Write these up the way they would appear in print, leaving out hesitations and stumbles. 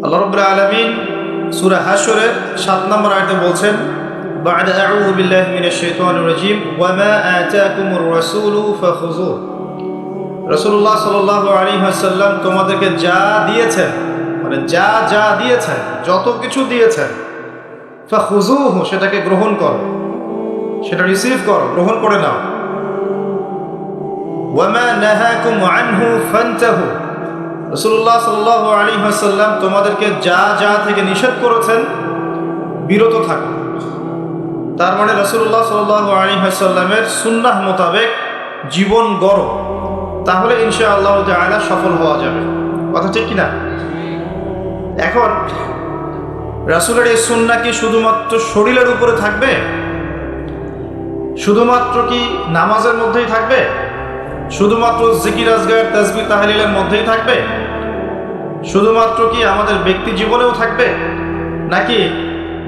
আল্লাহ রাব্বুল আলামিন সূরা হাশরের 7 নম্বর আয়াতে বলছেন, বা'দা আউযু বিল্লাহি মিনাশ শাইতানির রাজীম ওয়া মা আতাকুমুর রাসূলু ফাখুযুহু। রাসূলুল্লাহ সাল্লাল্লাহু আলাইহি ওয়াসাল্লাম তোমাদেরকে যা দিয়েছেন, মানে যা দিয়েছেন, যত কিছু দিয়েছেন, ফাখুযুহু সেটাকে গ্রহণ করো, সেটা রিসিভ করো, গ্রহণ করে নাও। ওয়া মা নাহাকুম আনহু ফান্তাহু। রাসূলুল্লাহ সাল্লাল্লাহু আলাইহি ওয়াসাল্লাম তোমাদেরকে যা থেকে নিষেধ করেছেন বিরত থাকো। তার মানে রাসূলুল্লাহ সাল্লাল্লাহু আলাইহি ওয়াসাল্লামের সুন্নাহ মোতাবেক জীবন গড়ো, তাহলে ইনশাআল্লাহ তাআলা সফল হওয়া যাবে। কথা ঠিক কিনা? এখন রাসূলের এই সুন্নাহ কি শুধুমাত্র শরীরের উপরে থাকবে? শুধুমাত্র কি নামাজের মধ্যেই থাকবে? শুধুমাত্র জিকির আজগার তাসবিহ তাহলিলের মধ্যেই থাকবে? শুধুমাত্র কি আমাদের ব্যক্তি জীবনেও থাকবে, নাকি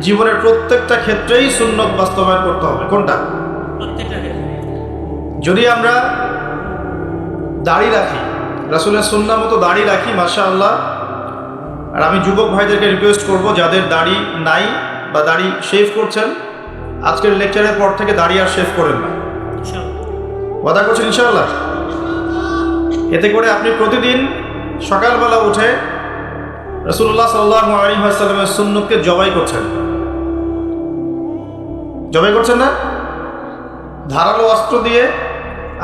জীবনের প্রত্যেকটা ক্ষেত্রেই সুন্নত বাস্তবায়ন করতে হবে? কোনটা? যদি আমরা দাড়ি রাখি, রাসূলের সুন্নাহ মতো দাড়ি রাখি, মাশাআল্লাহ। আর আমি যুবক ভাইদেরকে রিকোয়েস্ট করব, যাদের দাড়ি নাই বা দাড়ি শেভ করছেন, আজকের লেকচারের পর থেকে দাড়ি আর শেভ করেন না, ওয়াদা করছেন ইনশাআল্লাহ। এতে করে আপনি প্রতিদিন সকালবেলা উঠে রাসূলুল্লাহ সাল্লাল্লাহু আলাইহি ওয়াসাল্লামের সুন্নতকে জবাই করছেন না? ধারালো অস্ত্র দিয়ে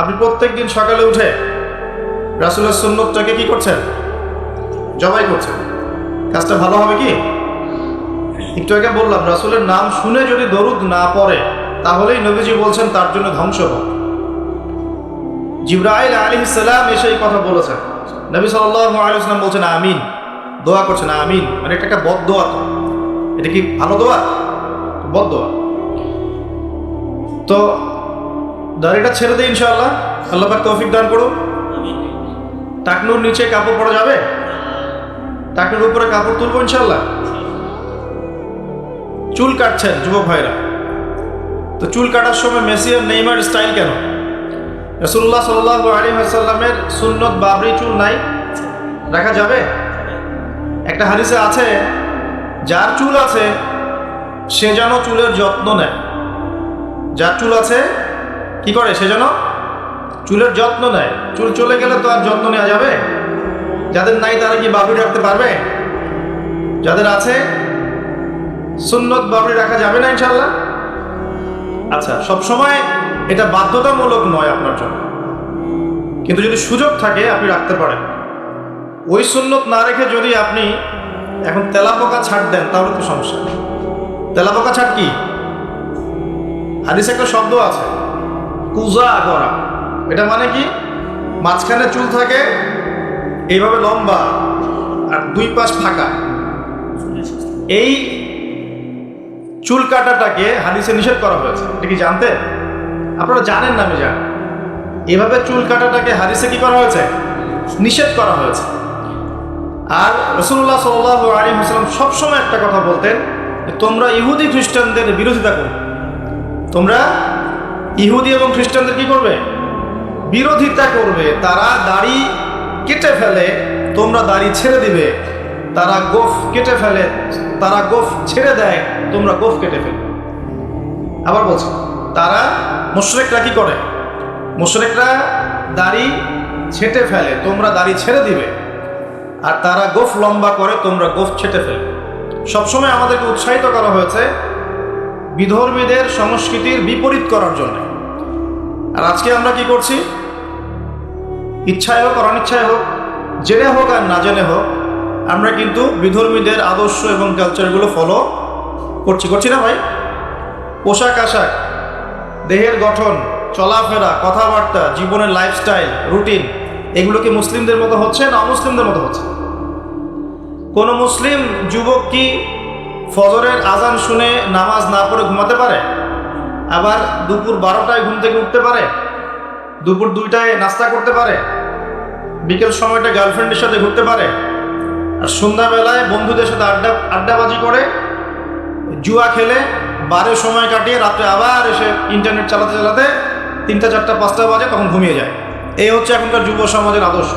আপনি প্রত্যেকদিন সকালে উঠে রাসূলের সুন্নতটাকে কি করছেন? জবাই করছেন। কাজটা ভালো হবে কি? একটু আগে বললাম, রাসূলের নাম শুনে যদি দরুদ না পড়ে তাহলেই নবীজি বলছেন তার জন্য ধ্বংস হোক। জিবরাইল আলাইহিস সালাম এসে এই কথা বলেছেন, নবী সাল্লাল্লাহু আলাইহি ওয়াসাল্লাম বলছেন আমিন, দোয়া করছেন আমিন। মানে এটা একটা বদদোয়া। তো এটা কি ভালো দোয়া? বদদোয়া। তো দাড়িটা ছেড়ে দেই ইনশাআল্লাহ, আল্লাহ পাক তৌফিক দান করুন। টাকনুর নিচে কাপড় পরা যাবে? টাকনুর উপরে কাপড় তুলবো ইনশাআল্লাহ। চুল কাটছেন যুবক ভাইরা, তো চুল কাটার সময় মেসি আর নেইমার স্টাইল কেন? রাসূলুল্লাহ সাল্লাল্লাহু আলাইহি ওয়াসাল্লামের সুন্নত বাবরি চুল নাই, রাখা যাবে? একটা হাদিসে আছে, যার চুল আছে সে যেন চুলের যত্ন নেয়। যার চুল আছে কি করে? সে যেন চুলের যত্ন নেয়। চুল চলে গেলে তো আর যত্ন নেওয়া যাবে? যাদের নাই তারা কি বাবরি রাখতে পারবে? যাদের আছে সুন্নত বাবরি রাখা যাবে না ইনশাআল্লাহ? আচ্ছা, সবসময় এটা বাধ্যতামূলক নয় আপনার জন্য, কিন্তু যদি সুযোগ থাকে আপনি রাখতে পারেন। ওই সুন্নত না রেখে যদি আপনি এখন তেলাপোকা ছাড় দেন তাহলে তো সমস্যা নেই। তেলাপোকা ছাড় কি? হাদিসে একটা শব্দ আছে, কুজা করা। এটা মানে কি? মাঝখানে চুল থাকে এইভাবে লম্বা আর দুই পাশ ফাঁকা। এই চুল কাটাটাকে হাদিসে নিষেধ করা হয়েছে। এটা কি জানতেন? আপনারা জানেন না? আমি জানি। এভাবে চুল কাটাটাকে হাদিসে কি করা হয়েছে? নিষেধ করা হয়েছে। আর রাসূলুল্লাহ সাল্লাল্লাহু আলাইহি ওয়াসাল্লাম সবসময় একটা কথা বলতেন, তোমরা ইহুদি খ্রিস্টানদের বিরোধিতা করবে। তোমরা ইহুদি এবং খ্রিস্টানদের কি করবে? বিরোধিতা করবে। তারা দাড়ি কেটে ফেলে, তোমরা দাড়ি ছেড়ে দিবে। তারা গোফ কেটে ফেলে, তারা গোফ ছেড়ে দেয়, তোমরা গোফ কেটে ফেলবে। আবার বলছি, তারা মুশরিকরা কি করে? মুশরিকরা দাড়ি ছেটে ফেলে, তোমরা দাড়ি ছেড়ে দিবে। আর তারা গোফ লম্বা করে, তোমরা গোফ ছেটে ফেলবে। সবসময় আমাদেরকে উৎসাহিত করা হয়েছে বিধর্মীদের সংস্কৃতির বিপরীত করার জন্য। আর আজকে আমরা কি করছি? ইচ্ছায় হোক আর অনিচ্ছায় হোক, জেনে হোক আর না জেনে হোক, আমরা কিন্তু বিধর্মীদের আদর্শ এবং কালচারগুলো ফলো করছি না ভাই? পোশাক আশাক, দেহের গঠন, চলাফেরা, কথাবার্তা, জীবনের লাইফস্টাইল, রুটিন, এগুলো কি মুসলিমদের মতো হচ্ছে না অমুসলিমদের মতো হচ্ছে? কোনো মুসলিম যুবক কি ফজরের আজান শুনে নামাজ না পড়ে ঘুমাতে পারে? আবার দুপুর 12টায় ঘুম থেকে উঠতে পারে? দুপুর 2টায় নাস্তা করতে পারে? বিকেল সময়টা গার্লফ্রেন্ডের সাথে ঘুরতে পারে? আর সন্ধ্যাবেলায় বন্ধুদের সাথে আড্ডাবাজি করে, জুয়া খেলে, বারে সময় কাটিয়ে রাত্রে আবার এসে ইন্টারনেট চালাতে 3টা 4টা 5টা বাজে, তখন ঘুমিয়ে যায়। এই হচ্ছে এখনকার যুব সমাজের আদর্শ।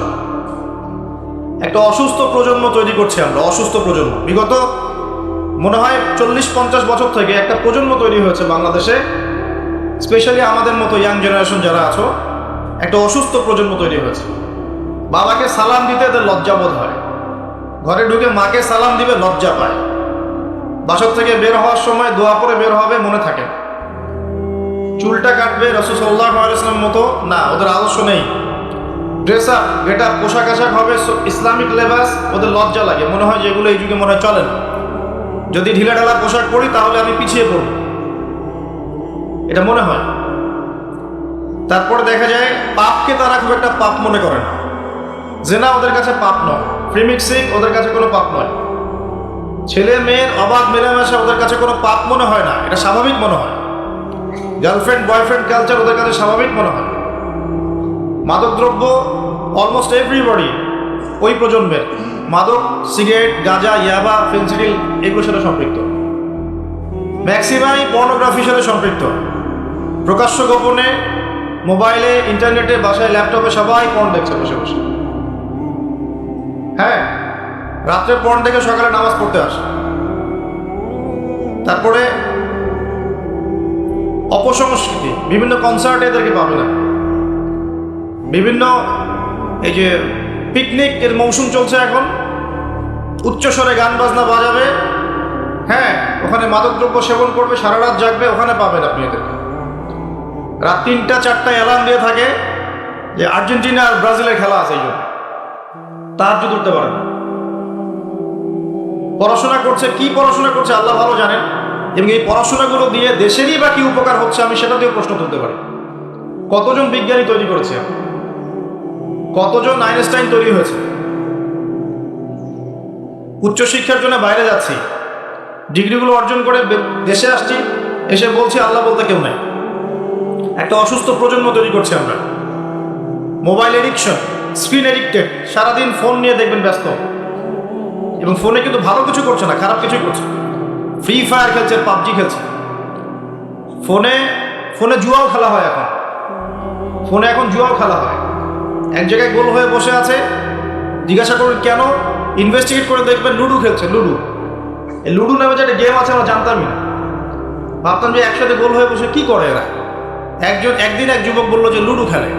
একটা অসুস্থ প্রজন্ম তৈরি করছি আমরা, অসুস্থ প্রজন্ম। বিগত মনে হয় 40-50 বছর থেকে একটা প্রজন্ম তৈরি হয়েছে বাংলাদেশে, স্পেশালি আমাদের মতো ইয়াং জেনারেশন যারা আছো, একটা অসুস্থ প্রজন্ম তৈরি হয়েছে। বাবাকে সালাম দিতে এদের লজ্জাবোধ হয়, ঘরে ঢুকে মাকে সালাম দিবে লজ্জা পায়, বাসা থেকে বের হওয়ার সময় দোয়া পরে বের হবে মনে থাকে, চুলটা কাটবে রাসূল সাল্লাল্লাহু আলাইহি ওয়াসাল্লাম মতো না, ওদের আদর্শ নেই। ড্রেস আপ, গেট আপ, পোশাক আশাক হবে ইসলামিক লেবাস, ওদের লজ্জা লাগে, মনে হয় যেগুলো এই যুগে মনে হয় চলে না। যদি ঢিলা ঢালা পোশাক পরি তাহলে আমি পিছিয়ে পড়ব, এটা মনে হয়। তারপরে দেখা যায় পাপকে তারা খুব একটা পাপ মনে করে না, জেনা ওদের কাছে পাপ নয়, প্রিমিক্সিং ওদের কাছে কোনো পাপ নয়, ছেলে মেয়ের অবাধ মেলামেশা ওদের কাছে কোনো পাপ মনে হয় না, এটা স্বাভাবিক মনে হয়। গার্লফ্রেন্ড বয়ফ্রেন্ড কালচার ওদের কাছে স্বাভাবিক মনে হয়। মাদকদ্রব্য অলমোস্ট এভরিবডি, ওই প্রজন্মের মাদক, সিগারেট, গাঁজা, ইয়াবা, ফেন্সিডিল এগুলোর সাথে সম্পৃক্ত। ম্যাক্সিমাই পর্নোগ্রাফির সাথে সম্পৃক্ত, প্রকাশ্য গোপনে মোবাইলে, ইন্টারনেটে, বাসায়, ল্যাপটপে সবাই পর্ন দেখছে বসে বসে। হ্যাঁ, রাত্রে পর্ন দেখে সকালে নামাজ পড়তে আসে। তারপরে অপসংস্কৃতি, বিভিন্ন কনসার্টে এদেরকে পাবে না, বিভিন্ন এই যে পিকনিক এর মৌসুম চলছে এখন, উচ্চস্বরে গান বাজনা বাজাবে, হ্যাঁ ওখানে মাদকদ্রব্য সেবন করবে, সারা রাত জাগবে, ওখানে পাবেন আপনি এদেরকে। রাত 3টা-4টায় অ্যালার্ম দিয়ে থাকে যে আর্জেন্টিনা আর ব্রাজিলের খেলা আছে, এই জন্য তাহাজ্জুদ উঠতে পারে না। পড়াশোনা করছে, কি পড়াশোনা করছে আল্লাহ ভালো জানেন, এবং এই পড়াশোনাগুলো দিয়ে দেশেরই বা কি উপকার হচ্ছে আমি সেটা দিয়ে প্রশ্ন তুলতে পারি। কতজন বিজ্ঞানী তৈরি করেছে, কতজন আইনস্টাইন তৈরি হয়েছে। উচ্চশিক্ষার জন্য বাইরে যাচ্ছি, ডিগ্রিগুলো অর্জন করে দেশে আসছি, এসে বলছি আল্লাহ বলতে কেউ নাই। একটা অসুস্থ প্রজন্ম তৈরি করছি আমরা। মোবাইল এডিকশন, স্ক্রিন এডিক্টেড, সারাদিন ফোন নিয়ে দেখবেন ব্যস্ত, এবং ফোনে কিন্তু ভালো কিছু করছে না, খারাপ কিছুই করছে। ফ্রি ফায়ার খেলছে, পাবজি খেলছে, ফোনে ফোনে জুয়াও খেলা হয় এখন, ফোনে এখন জুয়াও খেলা হয়। এক জায়গায় গোল হয়ে বসে আছে, জিজ্ঞাসা করুন কেন, ইনভেস্টিগেট করে দেখবেন লুডু খেলছে। লুডু, এই লুডু নামে যে একটা গেম আছে আমরা জানতামই না, ভাবতাম যে একসাথে গোল হয়ে বসে কি করে এরা। একদিন এক যুবক বললো যে লুডু খেলে।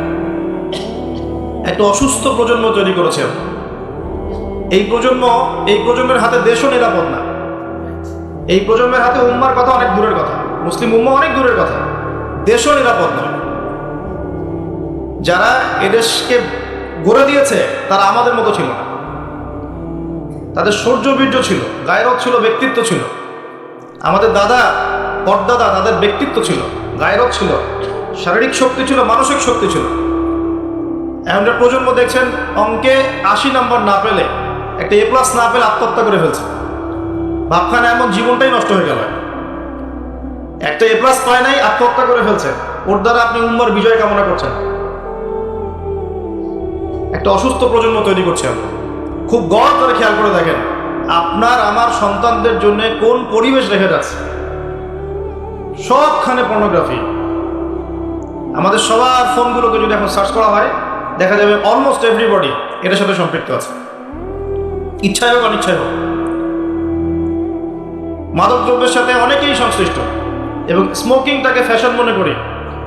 একটা অসুস্থ প্রজন্ম তৈরি করেছে এই প্রজন্মের হাতে দেশও নিরাপদ না। এই প্রজন্মের হাতে উম্মার কথা অনেক দূরের কথা, মুসলিম উম্মা অনেক দূরের কথা, দেশও নিরাপদ নয়। যারা এদেশকে গড়ে দিয়েছে তারা আমাদের মতো ছিল না, তাদের শৌর্য বীর্য ছিল, গায়রত ছিল, ব্যক্তিত্ব ছিল। আমাদের দাদা পরদাদা, তাদের ব্যক্তিত্ব ছিল, গায়রত ছিল, শারীরিক শক্তি ছিল, মানসিক শক্তি ছিল। এমনটা প্রজন্ম দেখছেন অঙ্কে 80 নম্বর না পেলে, একটা A+ না পেলে আত্মহত্যা করে ফেলছে। ভাবখানে এমন জীবনটাই নষ্ট হয়ে গেল। একটা A+ পায় নাই, আত্মহত্যা করে ফেলছে। ওর দ্বারা আপনি উম্মার বিজয় কামনা করছেন। একটা অসুস্থ প্রজন্ম তৈরি করছে আমরা। খুব গড় করে খেয়াল করে দেখেন আপনার আমার সন্তানদের জন্য কোন পরিবেশ রেখে যাচ্ছে। সবখানে পর্নোগ্রাফি। আমাদের সবার ফোনগুলোকে যদি এখন সার্চ করা হয় দেখা যাবে অলমোস্ট এভরিবডি এটার সাথে সম্পৃক্ত আছে, ইচ্ছায় হোক অনিচ্ছায় হোক। মাদকদ্রব্যের সাথে অনেকেই সংশ্লিষ্ট, এবং স্মোকিংটাকে ফ্যাশন মনে করি।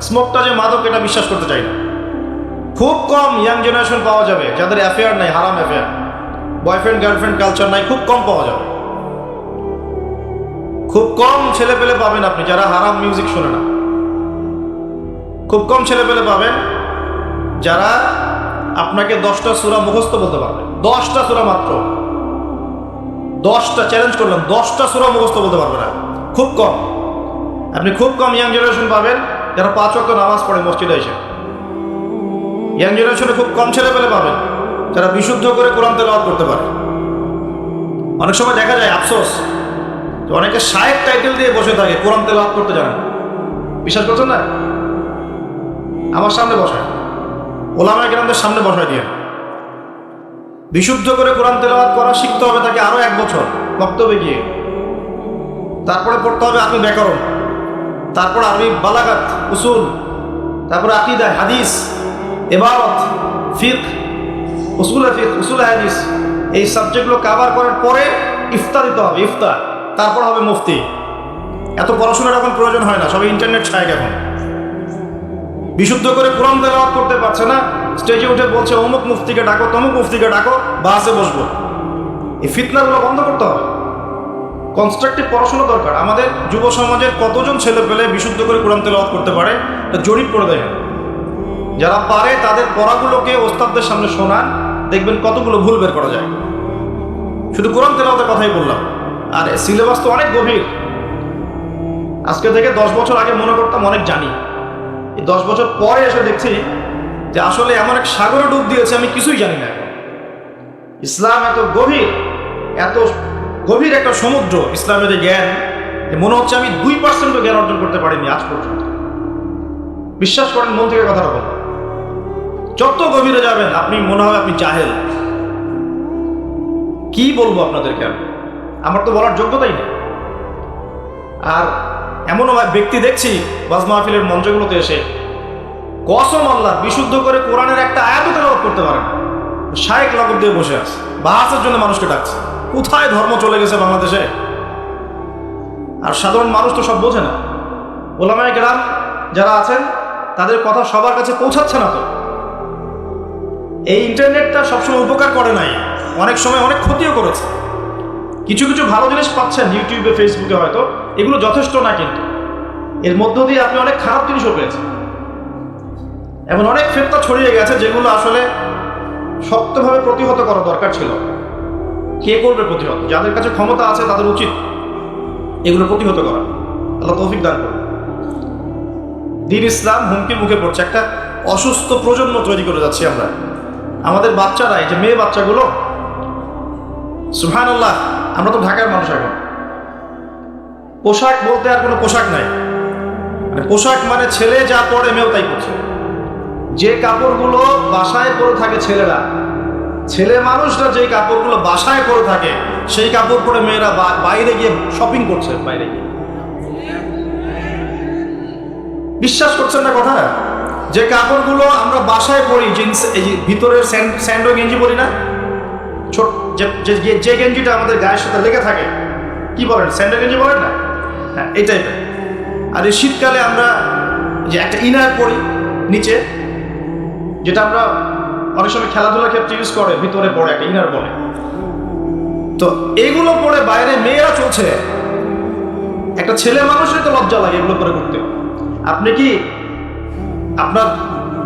স্মোকটা যে মাদক এটা বিশ্বাস করতে চাই না। খুব কম ইয়াং জেনারেশন পাওয়া যাবে যাদের অ্যাফেয়ার নাই, হারাম অ্যাফেয়ার, বয়ফ্রেন্ড গার্লফ্রেন্ড কালচার নাই, খুব কম পাওয়া যাবে। খুব কম ছেলে পেলে পাবেন আপনি যারা হারাম মিউজিক শোনে না। খুব কম ছেলে পেলে পাবেন যারা আপনাকে 10টা সূরা মুখস্থ বলতে পারবে। 10টা সূরা মাত্র, 10টা, চ্যালেঞ্জ করলাম, 10টা সূরা মুখস্থ বলতে পারবে না। খুব কম। আপনি খুব কম ইয়াং জেনারেশন পাবেন যারা 5 ওয়াক্ত নামাজ পড়ে মসজিদে এসে। ইয়াং জেনারেশনে খুব কম ছেলে পেলে পাবেন যারা বিশুদ্ধ করে কোরআন তেলাওয়াত করতে পারে। অনেক সময় দেখা যায় আফসোস যে অনেকে শায়েখ টাইটেল দিয়ে বসে থাকে, কোরআন তেলাওয়াত করতে জানে না। বিশ্বাস করছেন না? আমার সামনে বসায়, ওলামায়ে কেরামদের সামনে বসায় দিয়ে বিশুদ্ধ করে কোরআন তেলাওয়াত করা শিখতে হবে তাকে আরো 1 বছর বক্তব্যে গিয়ে। তারপরে পড়তে হবে আরবি ব্যাকরণ, তারপর আরবি বালাগাত, উসুল, তারপরে আকীদা, হাদিস, ইবারত, ফিকহ, উসুল ফিকহ, উসুল হাদিস, এই সাবজেক্টগুলো কাভার করার পরে ইফতার দিতে হবে, ইফতার, তারপর হবে মুফতি। এত পড়াশোনার এখন প্রয়োজন হয় না, সবাই ইন্টারনেট ছায় এখন। বিশুদ্ধ করে কোরআন তেলাওয়াত করতে পারছে না, স্টেজে উঠে বলছে অমুক মুফতিকে ডাকো, তমুক মুফতিকে ডাকো, বাসে বসবো। এই ফিতনাগুলো বন্ধ করতে হবে। কনস্ট্রাকটিভ পড়াশোনা দরকার। আমাদের যুব সমাজের কতজন ছেলে পেলে বিশুদ্ধ করে কোরআন তেলাওয়াত করতে পারে, এটা জরিপ করে দেখেন। যারা পারে তাদের পড়াগুলোকে ওস্তাদদের সামনে শোনান, দেখবেন কতগুলো ভুল বের করা যায়। শুধু কোরআন তেলাওয়াতের কথাই বললাম, আর সিলেবাস তো অনেক গভীর। আজকে থেকে 10 বছর আগে মনে করতাম অনেক জানি, এই 10 বছর পরে এসে দেখছি যে আসলে এমন এক সাগরে ডুব দিয়েছে, আমি কিছুই জানি না এখন। ইসলাম এত গভীর একটা সমুদ্র, ইসলামের জ্ঞান, মনে হচ্ছে আমি 2% জ্ঞান অর্জন করতে পারিনি আজ পর্যন্ত। বিশ্বাস করেন, মন থেকে কথাটা বলুন, যত গভীরে যাবেন আপনি মনে হয় আপনি জাহেল। কি বলবো আপনাদেরকে, আমার তো বলার যোগ্যতাই নেই। আর এমনও ব্যক্তি দেখছি ওয়াজ মাহফিলের মঞ্চগুলোতে এসে কসম আল্লাহ বিশুদ্ধ করে কোরআনের একটা আয়াতও তেলাওয়াত করতে পারেন, শায়েক লাগব দিয়ে বসে আছে, বাহাসের জন্য মানুষকে ডাকছে। কোথায় ধর্ম চলে গেছে বাংলাদেশে? আর সাধারণ মানুষ তো সব বোঝে না। ওলামায়ে কেরাম যারা আছেন তাদের কথা সবার কাছে পৌঁছাচ্ছে না। তো এই ইন্টারনেটটা সবসময় উপকার করে নাই, অনেক সময় অনেক ক্ষতিও করেছে। কিছু কিছু ভালো জিনিস পাচ্ছেন ইউটিউবে, ফেসবুকে, হয়তো এগুলো যথেষ্ট না, কিন্তু এর মধ্য দিয়ে আপনি অনেক খারাপ জিনিসও পেয়েছেন। এমন অনেক ফিতনা ছড়িয়ে গেছে যেগুলো আসলে শক্তভাবে প্রতিহত করা দরকার ছিল। কে করবে প্রতিহত? যাদের কাছে ক্ষমতা আছে তাদের উচিত এগুলো প্রতিহত করা। আল্লাহ তৌফিক দান করুন। দ্বীন ইসলাম হুমকির মুখে পড়ছে, একটা অসুস্থ প্রজন্ম তৈরি করে যাচ্ছি আমরা। আমাদের বাচ্চারা, এই যে মেয়ে বাচ্চাগুলো, সুবহানাল্লাহ, আমরা তো ঢাকার মানুষ, এখন পোশাক বলতে আর কোনো পোশাক নাই। মানে পোশাক মানে ছেলে যা পরে মেয়েও তাই পড়ছে। যে কাপড়গুলো বাসায় পরে থাকে ছেলেরা, ছেলে মানুষরা যে কাপড়গুলো বাসায় পরে থাকে, সেই কাপড় পরে মেয়েরা বাইরে গিয়ে শপিং করছে। বাইরে গিয়ে, বিশ্বাস করছেন না কথা? যে কাপড়গুলো আমরা বাসায় পরি, জিন্স, এই যে ভিতরের স্যান্ডো গেঞ্জি পরি না, ছোট যে গেঞ্জিটা আমাদের গায়ের সাথে লেগে থাকে, কি বলেন, স্যান্ডো গেঞ্জি বলেন না? হ্যাঁ, এই টাইপের। আর এই শীতকালে আমরা যে একটা ইনার পরি নিচে, যেটা আমরা অনেক সময় খেলাধুলার ক্ষেত্রে ইউজ করে, ভিতরে পড়ে একটা ইনার বলে। তো এগুলো পরে বাইরে মেয়েরা চলছে। একটা ছেলে মানুষের তো লজ্জা লাগে এগুলো করে করতে। আপনি কি আপনার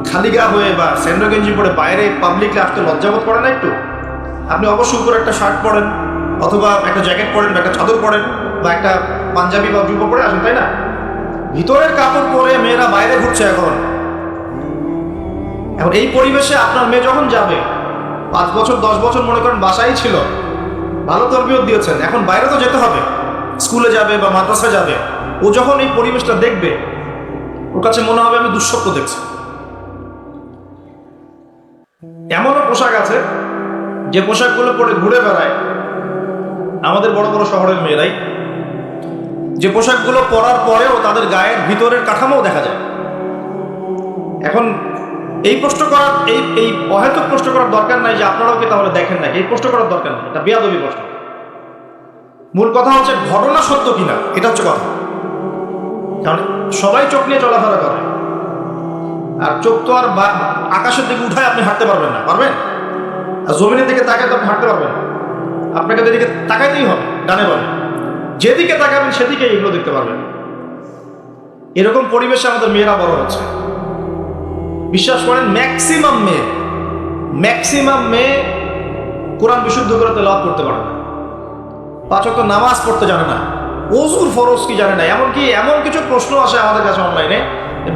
খালি গা হয়ে বা স্যান্ডো গেঞ্জি পরে বাইরে পাবলিকলি আসতে লজ্জাবোধ করেন না একটু? আপনি অবশ্যই উপরে একটা শার্ট পরেন, অথবা একটা জ্যাকেট পরেন, বা একটা চাদর পরেন, বা একটা পাঞ্জাবি বা জুব্বা পরে আসেন, তাই না? ভিতরের কাপড় পরে মেয়েরা বাইরে ঘুরছে এখন। এই পরিবেশে আপনার মেয়ে যখন যাবে, 5 বছর 10 বছর মনে করেন বাসায় ছিল, ভালো তরবিয়ত দিয়েছেন, এখন বাইরে তো যেতে হবে, স্কুলে যাবে বা মাদ্রাসায় যাবে। ও যখন এই পরিবেশটা দেখবে, ওর কাছে মনে হবে আমি দুঃস্বপ্ন দেখছি। এমনও পোশাক আছে যে পোশাকগুলো পরে ঘুরে বেড়ায় আমাদের বড় বড় শহরের মেয়েরাই, যে পোশাকগুলো পরার পরেও তাদের গায়ের ভিতরের কাঠামোও দেখা যায়। এখন এই প্রশ্ন করার, এই অহেতুক প্রশ্ন করার দরকার নাই যে আপনারাও কি তাহলে দেখেন নাকি, এই প্রশ্ন করার দরকার নেই, এটা বেয়াদবি প্রশ্ন। মূল কথা হচ্ছে ঘটনা সত্য কিনা, এটা হচ্ছে কথা। কারণ সবাই চোখ নিয়ে চলাফেরা করে, আর চোখ তো আর আকাশের দিকে উঠায় আপনি হাঁটতে পারবেন না, পারবেন? আর জমিনের দিকে তাকায় তো আপনি হাঁটতে পারবেন না। আপনাকে যেদিকে তাকাইতেই হবে, ডানে বামে, যেদিকে তাকাবেন সেদিকে এগুলো দেখতে পারবেন। এরকম পরিবেশে আমাদের মেয়েরা বড় হচ্ছে। বিশ্বাস করেন, ম্যাক্সিমাম মেয়ে কোরআন বিশুদ্ধ করে তেলাওয়াত করতে পারে না, 5 ওয়াক্ত নামাজ পড়তে জানে না, ওযুর ফরজ কি জানে না। এমনকি এমন কিছু প্রশ্ন আসে আমাদের কাছে অনলাইনে,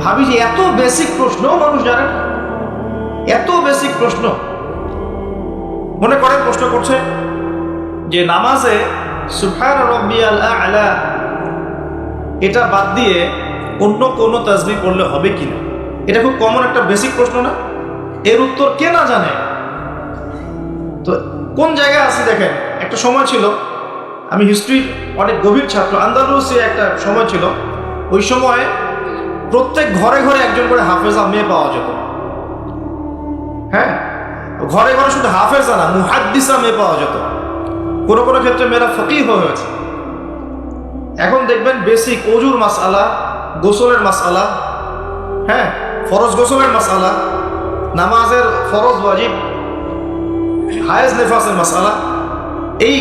ভাবি যে এত বেসিক প্রশ্ন মানুষ জানে না। এত বেসিক প্রশ্ন। মনে করেন প্রশ্ন করছে যে নামাজে সুবহান রাব্বিয়াল আ'লা এটা বাদ দিয়ে অন্য কোনো তাসবিহ পড়লে হবে কিনা। এটা খুব কমন একটা বেসিক প্রশ্ন না? এর উত্তর কে না জানে? তো কোন জায়গায় আছি দেখেন। একটা সময় ছিল, আমি হিস্ট্রির অনেক গভীর ছাত্র, আন্দালুসে একটা সময় ছিল, ওই সময় প্রত্যেক ঘরে ঘরে একজন করে হাফেজা মেয়ে পাওয়া যেত। হ্যাঁ, ঘরে ঘরে শুধু হাফেজা না, মুহাদ্দিসা মেয়ে পাওয়া যেত। কোনো কোনো ক্ষেত্রে মেয়েরা ফকিহ হয়েছে। এখন দেখবেন বেসিক অজুর মাসআলা, গোসলের মাসআলা, হ্যাঁ, ফরজ গোসলের মাসআলা, নামাজের ফরজ ওয়াজিব, হায়েজ নেফাসের মাসআলা, এই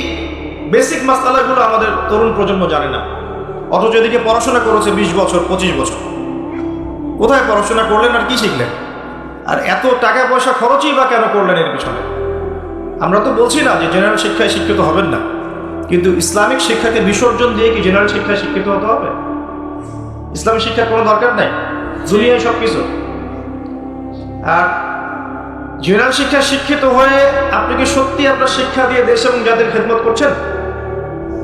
বেসিক মাসআলাগুলো আমাদের তরুণ প্রজন্ম জানে না। অথচ এদিকে পড়াশোনা করেছে 20 বছর 25 বছর। কোথায় পড়াশোনা করলেন আর কি শিখলেন? আর এত টাকা পয়সা খরচই বা কেন করলেন এর পিছনে? আমরা তো বলছি না যে জেনারেল শিক্ষায় শিক্ষিত হবেন না, কিন্তু ইসলামিক শিক্ষাকে বিসর্জন দিয়ে কি জেনারেল শিক্ষায় শিক্ষিত হতে হবে? ইসলামিক শিক্ষার কোনো দরকার নাই, দুনিয়ায় সব কিছু। আর জেনারেল শিক্ষায় শিক্ষিত হয়ে আপনি কি সত্যি আপনার শিক্ষা দিয়ে দেশ এবং জাতির খেদমত করছেন,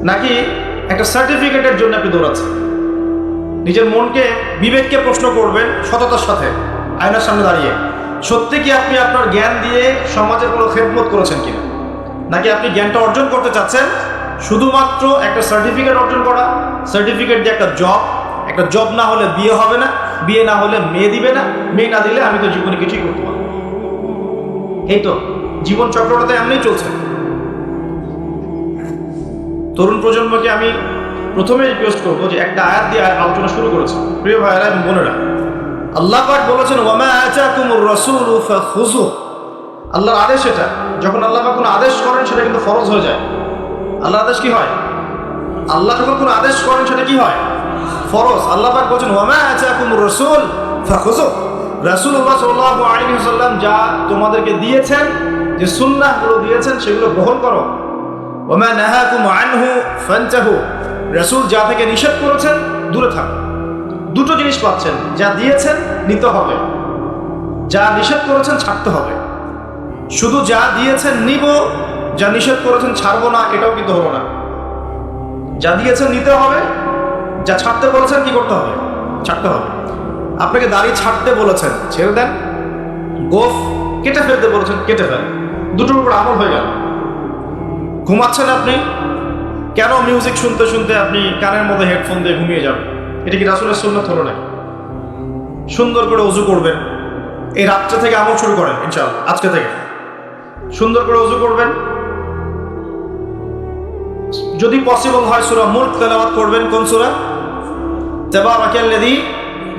নাকি একটা সার্টিফিকেটের জন্য আপনি দৌড়াচ্ছেন? নিজের মনকে, বিবেককে প্রশ্ন করবেন সততার সাথে, আয়নার সামনে দাঁড়িয়ে, সত্যি কি আপনি আপনার জ্ঞান দিয়ে সমাজের কোনো খেদমত করেছেন কিনা, নাকি আপনি জ্ঞানটা অর্জন করতে চাচ্ছেন শুধুমাত্র একটা সার্টিফিকেট অর্জন করা, সার্টিফিকেট দিয়ে একটা জব না হলে বিয়ে হবে না, বিয়ে না হলে মেয়ে দিবে না, মেয়ে না দিলে আমি তো জীবনে কিছুই করতে পারবো। এই তো জীবন চক্রটাতে এমনিই চলছে। তরুণ প্রজন্মকে আমি প্রথমে রিকোয়েস্ট করবো যে একটা আয়াত দিয়ে আলোচনা শুরু করেছে। প্রিয় ভাইয়েরা এবং বোনেরা, আল্লাহ পাক বলেছেন ওয়ামা আতাকুমুর রাসূলু ফাখুযু। আল্লাহর আদেশ এটা। যখন আল্লাহ পাক কোনো আদেশ করেন সেটা কিন্তু ফরজ হয়ে যায়। আল্লাহর আদেশ কি হয়? আল্লাহ যখন কোনো আদেশ করেন সেটা কি হয়? ফরজ। আল্লাহ পাক বলেছেন ওয়ামা আতাকুমুর রাসূল ফাখুযু। রাসূলুল্লাহ সাল্লাল্লাহু আলাইহি ওয়াসাল্লাম যা তোমাদেরকে দিয়েছেন, যে সুন্নাহগুলো দিয়েছেন, সেগুলো গ্রহণ করো। ওয়ামা নাহাকুম আনহু ফান্তাহু। রাসূল যা থেকে নিষেধ করেছেন দূরে থাকো। দুটো জিনিস পাচ্ছেন, যা দিয়েছেন নিতে হবে, যা নিষেধ করেছেন ছাড়তে হবে। শুধু যা দিয়েছেন নিব, যা নিষেধ করেছেন ছাড়বো না, এটাও কিন্তু হলো না। যা দিয়েছেন নিতে হবে, যা ছাড়তে বলেছেন কি করতে হবে? ছাড়তে হবে। আপনাকে দাড়ি ছাড়তে বলেছেন, ছেড়ে দেন। গোফ কেটে ফেলতে বলেছেন, কেটে ফেলেন। দুটোর উপর আমল হয়ে গেল। ঘুমাচ্ছেন আপনি, কেন মিউজিক শুনতে শুনতে আপনি কানের মধ্যে হেডফোন দিয়ে ঘুমিয়ে যাবেন? এটা কি রাসূলের সুন্নাত হলো নাকি? সুন্দর করে ওযু করবেন। এই রাত্রে থেকে আমল শুরু করেন ইনশাআল্লাহ, আজকে থেকে সুন্দর করে ওযু করবেন। যদি পসিবল হয় সূরা মুলক তেলাওয়াত করবেন। কোন সূরা? তাবারাকাল্লাযী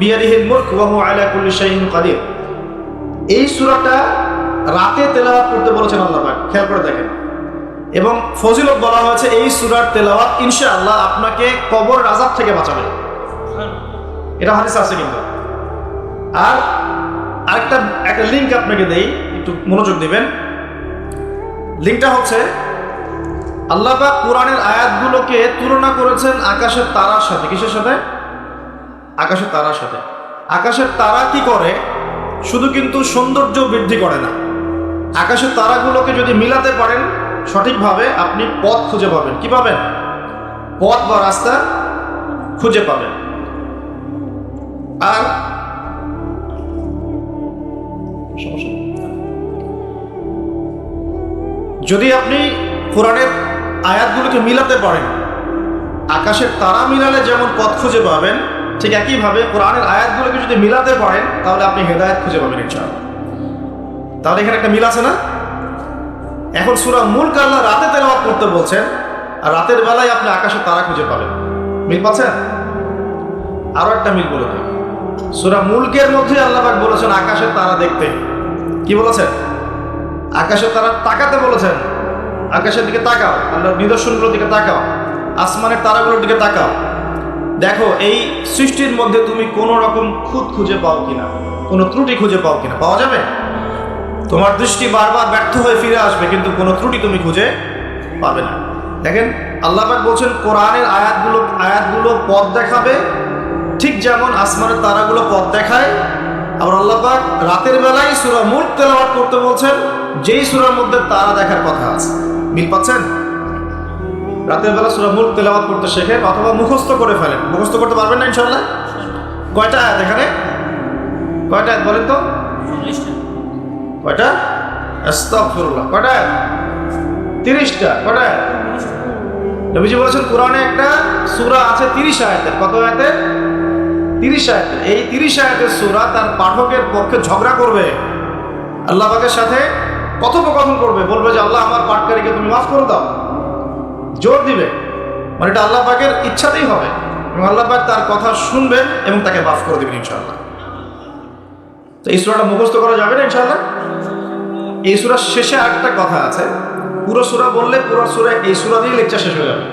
বিয়াদিহিল মুলক ওয়া হুয়া আলা কুল্লি শাইইন কাদির। এই সূরাটা রাতে তেলাওয়াত করতে বলেছেন আল্লাহ পাক, খেয়াল করে দেখেন। এবং ফজিলত বলা হয়েছে এই সূরার তেলাওয়াত ইনশাআল্লাহ আপনাকে কবরের আযাব থেকে বাঁচাবে। এটা হাদিস আছে কিন্তু। আর একটা লিংক আপনাকে দেই, একটু মনোযোগ দিবেন। লিংকটা হচ্ছে আল্লাহ পাক কোরআনের আয়াতগুলোকে তুলনা করেছেন আকাশের তারার সাথে। কিসের সাথে? আকাশের তারার সাথে। আকাশের তারা কি করে? শুধু কিন্তু সৌন্দর্য বৃদ্ধি করে না। আকাশের তারাগুলোকে যদি মিলাতে পারেন সঠিকভাবে, আপনি পথ খুঁজে পাবেন। কি পাবেন? পথ বা রাস্তা খুঁজে পাবেন। আর যদি আপনি কোরআনের আয়াতগুলোকে মিলাতে পারেন, আকাশের তারা মিলালে যেমন পথ খুঁজে পাবেন, ঠিক একইভাবে কোরআনের আয়াতগুলোকে যদি মিলাতে পারেন তাহলে আপনি হেদায়েত খুঁজে পাবেন ইনশাআল্লাহ। তাহলে এখানে একটা মিল আছে না? এখন সূরা মুলক আল্লাহ রাতে তেলাওয়াত করতে বলছেন, আর রাতের বেলায় আপনি আকাশের তারা খুঁজে পাবেন। মিল পাচ্ছেন? আরো একটা মিল বলে দিই। সূরা মুলকের মধ্যে আল্লাহ পাক বলেছেন আকাশের তারা দেখতে। কি বলেছেন? আকাশের তারা তাকাতে বলেছেন। আকাশের দিকে তাকাও, আল্লাহর নিদর্শনগুলোর দিকে তাকাও, আসমানের তারাগুলোর দিকে তাকাও। দেখো এই সৃষ্টির মধ্যে তুমি কোনো রকম খুঁত খুঁজে পাও কিনা, কোনো ত্রুটি খুঁজে পাও কিনা। পাওয়া যাবে? তোমার দৃষ্টি বারবার ব্যর্থ হয়ে ফিরে আসবে, কিন্তু কোনো ত্রুটি তুমি খুঁজে পাবে না। দেখেন আল্লাহ পাক বলছেন কোরআনের আয়াতগুলো পথ দেখাবে, ঠিক যেমন আসমানের তারাগুলো পথ দেখায়। আবার আল্লাহ পাক রাতের বেলায় সূরা মুলক তেলাওয়াত করতে বলছেন, যেই সূরার মধ্যে তারা দেখার কথা আছে। মিল পাচ্ছেন? রাতের বেলা সূরা মুলক তেলাওয়াত করতে শেখেন, অথবা মুখস্থ করে ফেলেন। মুখস্থ করতে পারবেন না ইনশাআল্লাহ? কয়টা আয়াত এখানে? কয়টা আয়াত বলেন তো? কয়টা? আস্তাগফিরুল্লাহ। কয়টা আয়াত? 30টা। কয়টা আয়াত? নবীজি বলেছেন কোরআনে একটা সূরা আছে 30 আয়াতের। কত আয়াতের? 30 আয়াতের। এই 30 আয়াতের সূরা তার পাঠকের পক্ষে ঝগড়া করবে, আল্লাহ পাকের সাথে কথোপকথন করবে, বলবে যে আল্লাহ আমার পাটকারীকে তুমি মাফ করে দাও, জোর দিবে, মানে এটা আল্লাহ পাকের ইচ্ছাতেই হবে এবং আল্লাহ পাক তার কথা শুনবেন এবং তাকে মাফ করে দেবেন ইনশাআল্লাহ। তো এই সূরাটা মুখস্থ করা যাবে না ইনশাআল্লাহ। এই সূরার শেষে আরেকটা কথা আছে, পুরো সূরা বললে পুরো সূরা এই সূরা দিয়ে লেকচার শেষ হয়ে যাবে,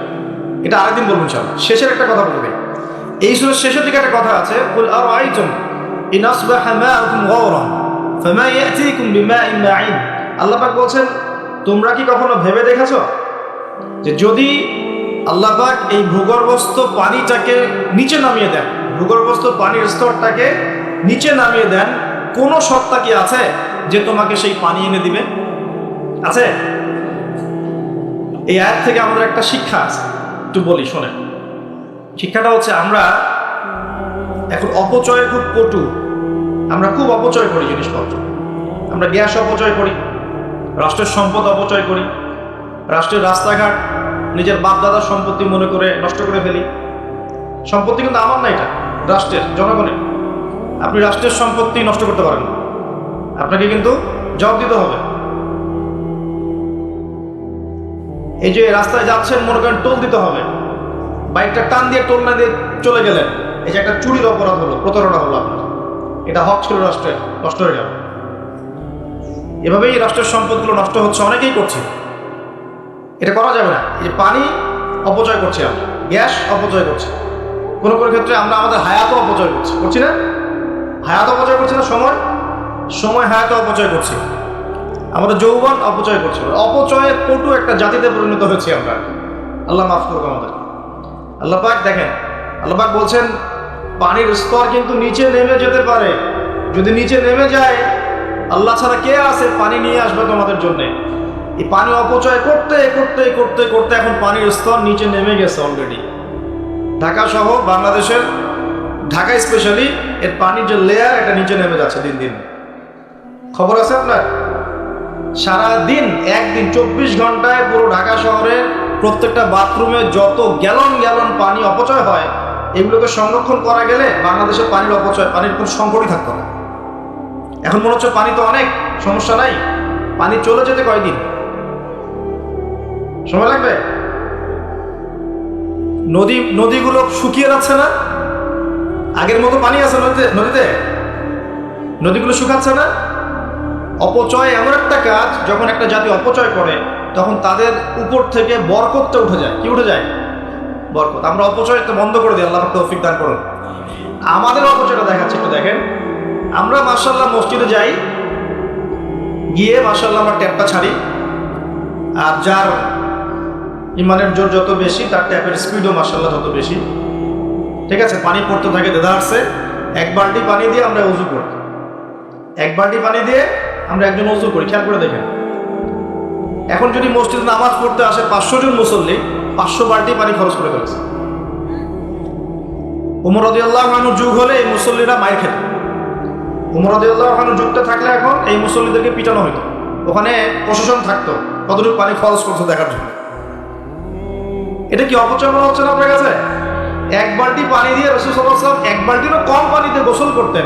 এটা আরেকদিন বলবো ইনশাআল্লাহ। শেষের একটা কথা বলবে, এই সূরার শেষের দিকে একটা কথা আছে, কুল আরাআইতুম ইন আসবাহা মাউকুম গাওরান ফামা ইয়াতিকুম বিমাইন মাঈন। আল্লাহ পাক বলছেন, তোমরা কি কখনো ভেবে দেখেছো যে যদি আল্লাহ পাক এই ভূগর্ভস্থ পানিটাকে নিচে নামিয়ে দেন, ভূগর্ভস্থ পানির স্তরটাকে নিচে নামিয়ে দেন, কোন সত্তা কি আছে যে তোমাকে সেই পানি এনে দিবে? আছে? এই আয়াত থেকে আমাদের একটা শিক্ষা আছে, একটু বলি শোনেন। শিক্ষাটা হচ্ছে, আমরা এখন অপচয় খুব কটু, আমরা খুব অপচয় করি জিনিসপত্র। আমরা গ্যাস অপচয় করি, রাষ্ট্রের সম্পদ অপচয় করি, রাষ্ট্রের রাস্তাঘাট নিজের বাপ দাদার সম্পত্তি মনে করে নষ্ট করে ফেলি। সম্পত্তি কিন্তু আমার না, এটা রাষ্ট্রের, জনগণের। আপনি রাষ্ট্রের সম্পত্তি নষ্ট করতে পারেন না, আপনাকে কিন্তু জবাব দিতে হবে। এই যে রাস্তায় যাচ্ছেন, মনে করেন টোল দিতে হবে, বাইকটা টান দিয়ে টোল না দিয়ে চলে গেলেন, এই যে একটা চুরির অপরাধ হলো, প্রতারণা হলো আপনার, এটা হক ছিল রাষ্ট্রের, নষ্ট হয়ে গেল। এভাবেই রাষ্ট্রের সম্পদগুলো নষ্ট হচ্ছে, অনেকেই করছে। এটা করা যাবে না। এই যে পানি অপচয় করছি আমরা, গ্যাস অপচয় করছি, কোনো কোনো ক্ষেত্রে আমরা আমাদের হায়াতও অপচয় করছি না? হায়াত অপচয় করছি না, সময় হায়াত অপচয় করছি, আমাদের যৌবন অপচয় করছি। অপচয়ের পটু একটা জাতিতে পরিণত হয়েছি আমরা। আল্লাহ মাফ করুক আমাদের। আল্লাহ পাক দেখেন, আল্লাহ পাক বলছেন পানির স্তর কিন্তু নিচে নেমে যেতে পারে। যদি নিচে নেমে যায়, আল্লাহ ছাড়া কে আছে পানি নিয়ে আসবে তোমাদের জন্য? এই পানি অপচয় করতে করতে করতে করতে এখন পানির স্তর নিচে নেমে গেছে অলরেডি। ঢাকা সহ বাংলাদেশের, ঢাকা স্পেশালি, এর পানির যে লেয়ার, এটা নিচে নেমে যাচ্ছে দিন দিন। খবর আছে আপনার? সারাদিন, একদিন 24 ঘন্টায় পুরো ঢাকা শহরের প্রত্যেকটা বাথরুমে যত গ্যালন গ্যালন পানি অপচয় হয়, এগুলোকে সংরক্ষণ করা গেলে বাংলাদেশের পানির অপচয়, পানির কোনো সংকটই থাকতো না। এখন মনে হচ্ছে পানি তো অনেক, সমস্যা নাই, পানি চলে যেতে কয়দিন সময় লাগবে? নদীগুলো শুকিয়ে যাচ্ছে না? আগের মতো পানি আছে নদীতে? নদীগুলো শুকাচ্ছে না? অপচয় এমন একটা কাজ, যখন একটা জাতি অপচয় করে তখন তাদের উপর থেকে বরকতটা উঠে যায়। কি উঠে যায়? বরকত। আমরা অপচয়টা বন্ধ করে দিই, আল্লাহ তৌফিক দান করুন। আমাদের অপচয়টা দেখাচ্ছে, একটু দেখেন। আমরা মাশাআল্লাহ মসজিদে যাই, গিয়ে মাশাআল্লাহ আমরা ট্যাপটা ছাড়ি, আর যার ইমানের জোর যত বেশি, তার ট্যাপের স্পিডও মাশাআল্লাহ তত বেশি। ঠিক আছে, পানি পড়তে থাকে দেদারসে। এক বালতি পানি দিয়ে আমরা ওযু করি, এক বালতি পানি দিয়ে আমরা একজন ওযু করি। খেয়াল করে দেখেন, এখন যদি মসজিদে নামাজ পড়তে আসে 500 জন মুসল্লি, 500 বালতি পানি খরচ করে ফেলেছে। ওমর রাদিয়াল্লাহু আনহু যুগ হলে এই মুসল্লিরা মাইর খেত। ওমর রাদিয়াল্লাহু আনহু যুগটা থাকলে এখন এই মুসল্লিদেরকে পিটানো হতো। ওখানে প্রশাসন থাকতো কতটুকু পানি খরচ করছে দেখার জন্য। এটা কি অপচয় মনে হচ্ছে না আপনার কাছে? এক বালতি পানি দিয়ে রাসূল সাল্লাল্লাহু আলাইহি ওয়াসাল্লাম এক বালতিরও কম পানিতে গোসল করতেন।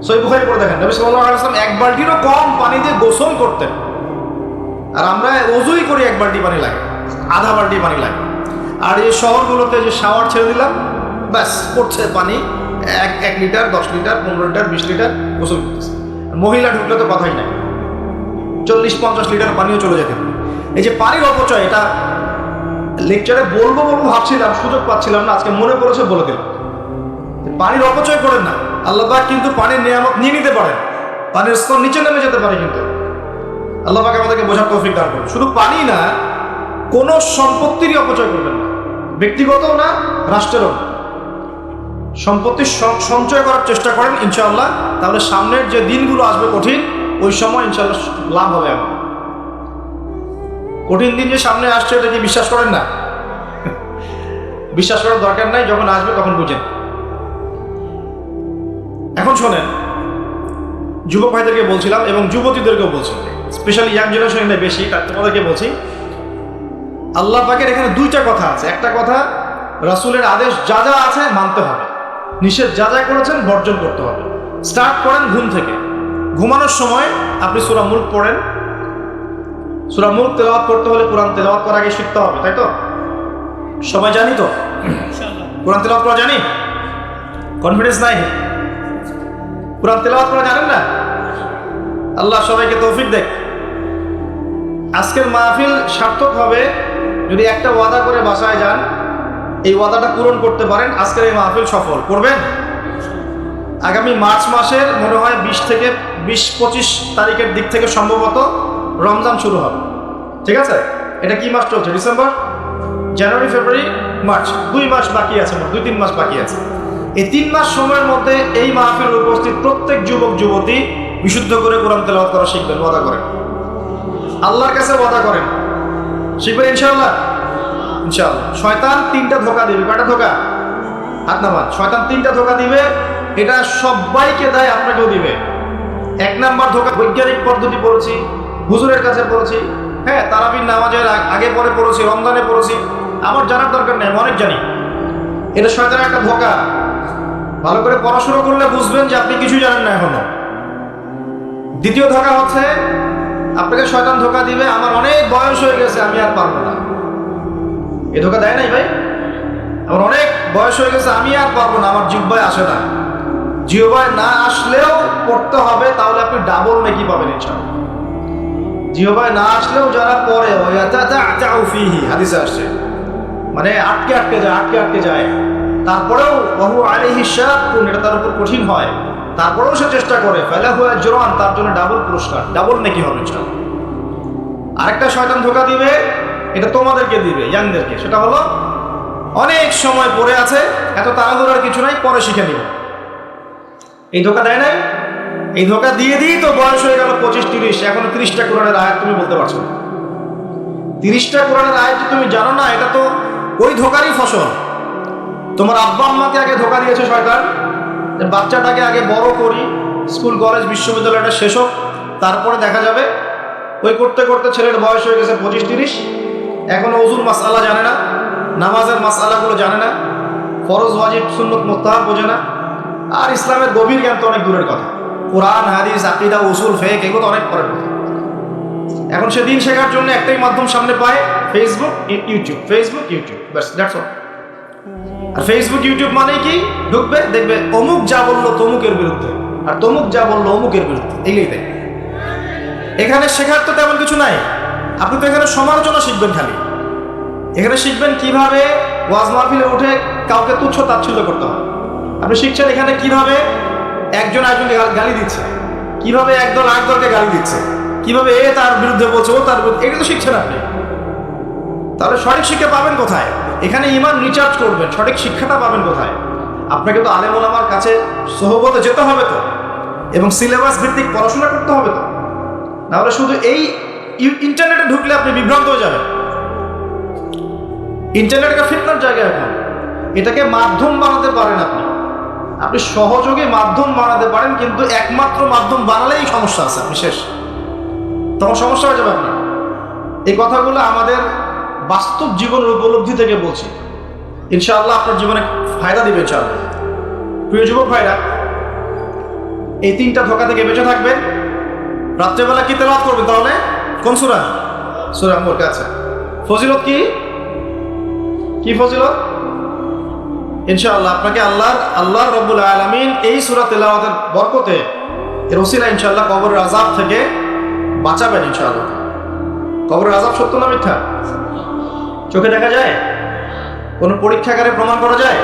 সহিহ বুখারী পড়ে দেখেন, নবী সাল্লাল্লাহু আলাইহি ওয়াসাল্লাম এক বালতিরও কম পানি দিয়ে গোসল করতেন। আর আমরা ওযুই করি, এক বালতি পানি লাগে, আধা বালতি পানি লাগে। আর এই শহরগুলোতে যে শাওয়ার ছেড়ে দিলাম, ব্যাস পড়ছে পানি 1 লিটার, 10 লিটার, 15 লিটার, 20 লিটার গোসল করতেছে। মহিলা ঢুকলে তো কথাই নাই, 40-50 লিটার পানিও চলে যেতে পারে। এই যে পানির অপচয়, এটা লেকচারে বলবো ভাবছিলাম, সুযোগ পাচ্ছিলাম না, আজকে মনে পড়েছে বলে দিলাম। পানির অপচয় করেন না। আল্লাহ পাক কিন্তু পানির নিয়ামত নিয়ে নিতে পারেন, পানির স্তর নিচে নেমে যেতে পারে, কিন্তু আল্লাহ পাক আমাদেরকে বোঝার তৌফিক দান করুন। শুধু পানি না, কোনো সম্পত্তিরই অপচয় করবেন না, ব্যক্তিগতও না, রাষ্ট্রেরও না। সম্পত্তি সঞ্চয় করার চেষ্টা করেন ইনশাআল্লাহ, তাহলে সামনের যে দিনগুলো আসবে কঠিন, ওই সময় ইনশাআল্লাহ লাভ হবে। আমার কঠিন দিন যে সামনে আসছে, এটা কি বিশ্বাস করেন না? বিশ্বাস করার দরকার নাই, যখন আসবে তখন বুঝেন। এখন শোনেন, যুবক ভাইদেরকে বলছিলাম এবং যুবতীদেরকেও বলছিলাম, স্পেশালি ইয়াং জেনারেশনে বেশি, তার তোমাদেরকে বলছি, আল্লাহ পাকের এখানে দুইটা কথা আছে। একটা কথা, রাসূলের আদেশ যা যা আছে মানতে হবে, নিষেধ যা যা করেছেন বর্জন করতে হবে। স্টার্ট করেন ঘুম থেকে। ঘুমানোর সময় আপনি সূরা মুলক পড়েন, সূরা মুলক তেলাওয়াত করতে হলে কোরআন তেলাওয়াত করার আগে শিখতে হবে, তাই তো? সবাই জানি তো কোরআন তেলাওয়াত করা জানি? কনফিডেন্স নাই? কোরআন তেলাওয়াত করা জানেন না? আল্লাহ সবাইকে তৌফিক দেখ। আজকের মাহফিল সার্থক হবে যদি একটা ওয়াদা করে বাসায় যান, এই ওয়াদাটা পূরণ করতে পারেন, আজকের এই মাহফিল সফল করবেন। আগামী মার্চ মাসের মনে হয় 20-25 তারিখের দিক থেকে সম্ভবত রমজান শুরু হবে, ঠিক আছে? এটা কি মাস চলছে? ডিসেম্বর, জানুয়ারি, ফেব্রুয়ারি, মার্চ, 2 মাস বাকি আছে, 2-3 মাস বাকি আছে। এই 3 মাস সময়ের মধ্যে এই মাহফিলে উপস্থিত প্রত্যেক যুবক যুবতী বিশুদ্ধ করে কোরআন তেলাওয়াত করা শিখবেন, ওয়াদা করেন, আল্লাহর কাছে ওয়াদা করেন, শিখবেন ইনশাআল্লাহ। ইনশাআল্লাহ। শয়তান 3টা ধোঁকা দিবে। কয়টা ধোঁকা? হাত নামান। শয়তান 3টা ধোঁকা দিবে, এটা সবাইকে দেয়, আপনাকেও দিবে। 1 নাম্বার ধোঁকা, বৈজ্ঞানিক পদ্ধতি পড়েছি, হুজুরের কাছে পড়েছি, হ্যাঁ, তারাবির নামাজের আগে পরে পড়েছি, রমজানে পড়েছি, আমার জানার দরকার নেই, আমি অনেক জানি। এটা শয়তানের একটা ধোঁকা। ভালো করে পড়াশোনা করলে বুঝবেন যে আপনি কিছু জানেন না এখনো। দ্বিতীয় ধোঁকা হচ্ছে আপনাকে শয়তান ধোঁকা দিবে, আমার অনেক বয়স হয়ে গেছে, আমি আর পারবো না। এই ধোঁকা দেয় নাই ভাই? আমার অনেক বয়স হয়ে গেছে, আমি আর পারবো না, আমার জিহ্বায় আসে না। জিহ্বায় না আসলেও পড়তে হবে, তাহলে আপনি ডাবল নেকি পাবেন ইনশাআল্লাহ। জিহ্বায় না আসলেও যারা পড়ে হাদিসে আসছে, মানে আটকে যায়, তারপরেও বহু আলাইহি শাক্কুন, এটা তার উপর কঠিন হয়, তারপরেও সে চেষ্টা করে, ফালাহু আজরান, তার জন্য ডাবল পুরস্কার, ডাবল নেকি হবে ইনশাআল্লাহ। আরেকটা শয়তান ধোঁকা দিবে, এটা তোমাদেরকে দিবে, ইয়াংদেরকে, সেটা হলো অনেক সময় পড়ে আছে, এত তাড়াহুড়ার কিছু নাই, পরে শিখে নিব। এই ধোঁকা দেয় নাই? এই ধোঁকা দিয়ে দিই তো বয়স হয়ে গেল 25-30, এখনো 30টা কোরআনের আয়াত তুমি বলতে পারছো না। 30টা কোরআনের আয়াত তুমি জানো না, এটা তো ওই ধোঁকারই ফসল। তোমার আব্বা আম্মাকে আগে ধোঁকা দিয়েছে শয়তান, বাচ্চাটাকে আগে বড় করি, স্কুল কলেজ বিশ্ববিদ্যালয়টা শেষ হোক, তারপরে দেখা যাবে। ওই করতে করতে ছেলের বয়স হয়ে গেছে 25-30, এখনো ওযুর মাসআলা জানে না, নামাজের মাসআলাগুলো জানে না, ফরজ ওয়াজিব সুন্নত মুস্তাহাব বোঝে না, আর ইসলামের গভীর জ্ঞান তো অনেক দূরের কথা। কোরআন, হাদিস, আকীদা, উসুল, ফিকহ, এগুলো তো অনেক পরের কথা। এখন সে দিন শেখার জন্য একটাই মাধ্যম সামনে পায়, ফেসবুক, ইউটিউব, ব্যাস, দ্যাটস অল। আর ফেসবুক, ইউটিউব মানে কি? ঢুকবে, দেখবে অমুক যা বললো তমুকের বিরুদ্ধে, আর তমুক যা বললো অমুকের বিরুদ্ধে, এগুলোই দেয়। এখানে শেখার তো তেমন কিছু নাই, আপনি তো এখানে সমালোচনা শিখবেন খালি। এখানে শিখবেন কিভাবে ওয়াজ মাহফিলে উঠে কাউকে তুচ্ছ তাচ্ছিল্য করতে হয়। আপনি শিখছেন এখানে কিভাবে একজন আরেকজনকে গালি দিচ্ছে, কিভাবে একদল আরেকদলকে গালি দিচ্ছে, কিভাবে এ তার বিরুদ্ধে বলছে, ও তার বিরুদ্ধে, এগুলো তো শিখছেন আপনি। তাহলে সঠিক শিক্ষা পাবেন কোথায়? এখানে ঈমান রিচার্জ করবেন, সঠিক শিক্ষাটা পাবেন কোথায়? আপনাকে তো আলেম ওলামার কাছে সোহবতে যেতে হবে তো, এবং সিলেবাস ভিত্তিক পড়াশোনা করতে হবে তো। নাহলে শুধু এই ইন্টারনেটে ঢুকলে আপনি বিভ্রান্ত হয়ে যাবেন। ইন্টারনেট একটা ফিতনার জায়গা। এখন এটাকে মাধ্যম বানাতে পারেন আপনি সহযোগে মাধ্যম বানাতে পারেন, কিন্তু একমাত্র মাধ্যম বানালেই সমস্যা আছে, আপনি শেষ, তখন সমস্যা হয়ে যাবে আপনার। এই কথাগুলো আমাদের বাস্তব জীবনের উপলব্ধি থেকে বলছি, ইনশাআল্লাহ আপনার জীবনে ফায়দা দিবে ইনশাআল্লাহ। প্রিয় যুবক ভাইরা, এই 3টা ধোঁকা থেকে বেঁচে থাকবেন। রাত্রেবেলা কি তেলাওয়াত করবেন তাহলে? কোন সূরা? সূরা মুলক। আচ্ছা, ফজিলত কি ফজিলত? ইনশাআল্লাহ আপনাকে আল্লাহ রাব্বুল আলামিন এই সূরা তেলাওয়াতের বরকতে, এর ওসিলা ইনশাআল্লাহ কবরের আযাব থেকে বাঁচাবেন ইনশাআল্লাহ। কবরের আযাব সত্য না মিথ্যা? চোখে দেখা যায়? কোনো পরীক্ষাগারে প্রমাণ করা যায়?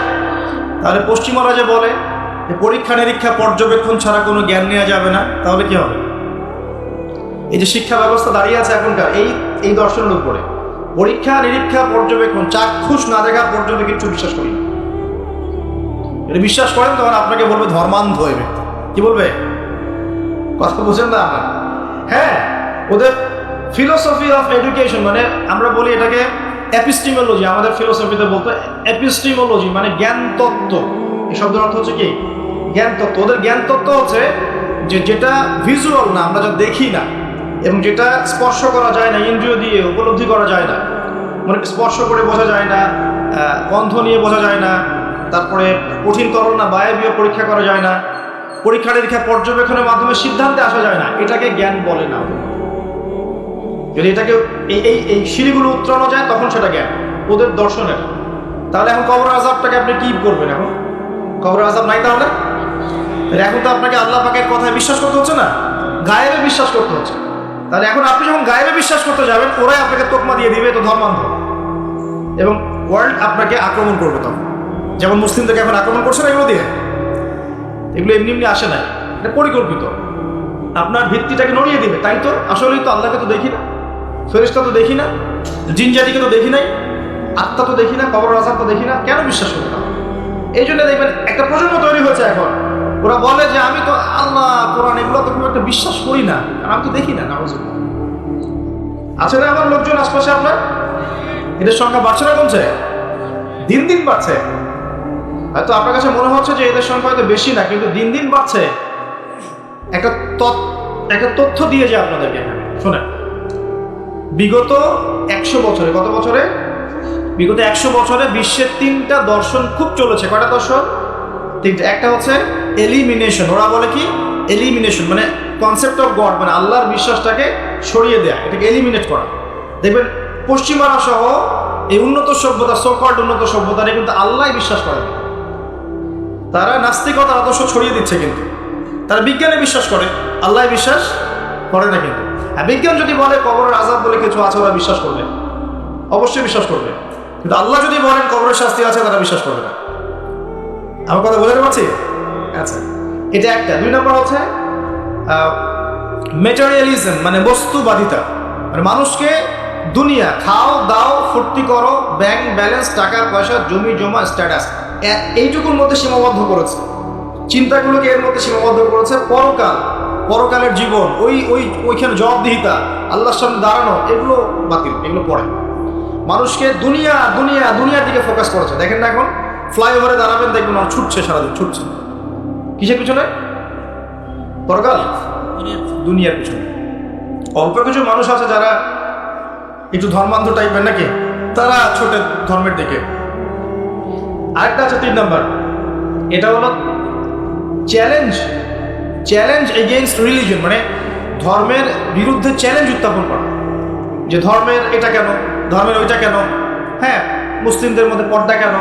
তাহলে পশ্চিমারা যে বলে যে পরীক্ষা নিরীক্ষা পর্যবেক্ষণ ছাড়া কোনো জ্ঞান নেওয়া যাবে না, তাহলে কি হবে? এই যে শিক্ষা ব্যবস্থা দাঁড়িয়ে আছে এখনকার এই দর্শনের উপরে, পরীক্ষা নিরীক্ষা পর্যবেক্ষণ, চাক্ষুষ না দেখা পর্যন্ত কিছু বিশ্বাস করি না। এটা বিশ্বাস করেন তখন আপনাকে বলবে ধর্মান্ধ হয়ে ব্যক্তি। কি বলবে? কথা বুঝেন না আপনার? হ্যাঁ, ওদের ফিলোসফি অফ এডুকেশন, মানে আমরা বলি এটাকে এপিস্টিমোলজি, আমাদের ফিলোসফিতে বলতো এপিস্টিমোলজি, মানে জ্ঞান তত্ত্ব। এই শব্দের অর্থ হচ্ছে কি? জ্ঞান তত্ত্ব। ওদের জ্ঞান তত্ত্ব হচ্ছে যে যেটা ভিজুয়াল না, আমরা যা দেখি না, এবং যেটা স্পর্শ করা যায় না, ইন্দ্রিয় দিয়ে উপলব্ধি করা যায় না, মানে স্পর্শ করে বোঝা যায় না, গন্ধ নিয়ে বোঝা যায় না, তারপরে কঠিন তরল না বায়বীয় পরীক্ষা করা যায় না, পরীক্ষা নিরীক্ষা পর্যবেক্ষণের মাধ্যমে সিদ্ধান্তে আসা যায় না, এটাকে জ্ঞান বলে না। যদি এটাকে এই সিঁড়িগুলো উত্তরানো যায় তখন সেটা জ্ঞান, ওদের দর্শনের। তাহলে এখন কবর আযাবটাকে আপনি কি করবেন? এখন কবর আযাব নাই, তাহলে এখন তো আপনাকে আল্লাহ পাকের কথায় বিশ্বাস করতে হচ্ছে না, গায়েবে বিশ্বাস করতে হচ্ছে। তাহলে এখন আপনি যখন গায়েবে বিশ্বাস করতে যাবেন, ওরাই আপনাকে তোকমা দিয়ে দিবে তো ধর্মান্ধ, এবং ওয়ার্ল্ড আপনাকে আক্রমণ করবে তখন। যেমন মুসলিমদেরকে এখন আক্রমণ করছে না এগুলো দিয়ে, এগুলো এমনি এমনি আসে না, এটা পরিকল্পিত। আপনার ভিত্তিটাকে নড়িয়ে দিবে। তাই তো আসলেই তো আল্লাহকে তো দেখি না, ফেরেশতা তো দেখি না, জিন জাতিকে তো দেখি নাই, আত্মা তো দেখি না, কবর আযাব তো দেখি না, কেন বিশ্বাস করবো না? এই জন্য দেখবেন একটা প্রজন্ম তৈরি হয়েছে এখন, ওরা বলে যে আমি তো আল্লাহ কোরআন এগুলো তো খুব একটা বিশ্বাস করি না, কারণ আমি তো দেখি না। নাউযুবিল্লাহ। আছে না আমার লোকজন আশপাশে আপনার? এদের সংখ্যা বাড়ছে না কমছে? দিন দিন বাড়ছে। হয়তো আপনার কাছে মনে হচ্ছে যে এদের সংখ্যা হয়তো বেশি না, কিন্তু দিন দিন বাড়ছে। একটা তথ্য দিয়ে যে আপনাদেরকে শোনেন, বিগত 100 বছরে, কত বছরে? বিগত 100 বছরে বিশ্বের 3টা দর্শন খুব চলেছে। কয়টা দর্শন? 3টা। একটা হচ্ছে এলিমিনেশন, ওরা বলে কি এলিমিনেশন, মানে কনসেপ্ট অফ গড, মানে আল্লাহর বিশ্বাসটাকে সরিয়ে দেয়া, এটাকে এলিমিনেট করা। দেখবেন পশ্চিমারা সহ এই উন্নত সভ্যতা, সো-কল্ড উন্নত সভ্যতারে কিন্তু আল্লাহ বিশ্বাস করে না। তারা নাস্তিকতার আদর্শ ছড়িয়ে দিচ্ছে, কিন্তু তারা বিজ্ঞানে বিশ্বাস করে, আল্লাহ বিশ্বাস করে না। কিন্তু বিজ্ঞান যদি বলে কবরের আযাব বলে কিছু আছে, ওরা বিশ্বাস করবে, অবশ্যই বিশ্বাস করবে। কিন্তু আল্লাহ যদি বলেন কবরের শাস্তি আছে, তারা বিশ্বাস করবে না। আমার কথা বোঝাতে পারছি? আচ্ছা, এটা একটা। 2 নম্বর হচ্ছে ম্যাটেরিয়ালিজম, মানে বস্তুবাদিতা, মানে মানুষকে দুনিয়া, খাও দাও ফুর্তি করো, ব্যাংক ব্যালেন্স, টাকা পয়সা, জমি জমা, স্ট্যাটাস, এইটুকুর মধ্যে সীমাবদ্ধ করেছে। চিন্তাগুলোকে এর মধ্যে সীমাবদ্ধ করেছে। পরকালের জীবন, ওইখানে জবাবদিহিতা, আল্লাহর সামনে দাঁড়ানো, এগুলো বাতিল, এগুলো পড়ে। মানুষকে দুনিয়ার দিকে ফোকাস করেছে। দেখেন না এখন ফ্লাইওভারে দাঁড়াবেন, দেখবেন ছুটছে, সারাদিন ছুটছে কিসের পিছনে? পরকাল, দুনিয়ার পিছনে। অল্প কিছু মানুষ আছে যারা একটু ধর্মান্ধ টাইপের নাকি, তারা ছোটে ধর্মের দিকে। আরেকটা আছে 3 নাম্বার, এটা হলো চ্যালেঞ্জ এগেইনস্ট রিলিজন, মানে ধর্মের বিরুদ্ধে চ্যালেঞ্জ উত্থাপন করা, যে ধর্মের এটা কেন, ধর্মের ওইটা কেন, হ্যাঁ মুসলিমদের মধ্যে পর্দা কেন,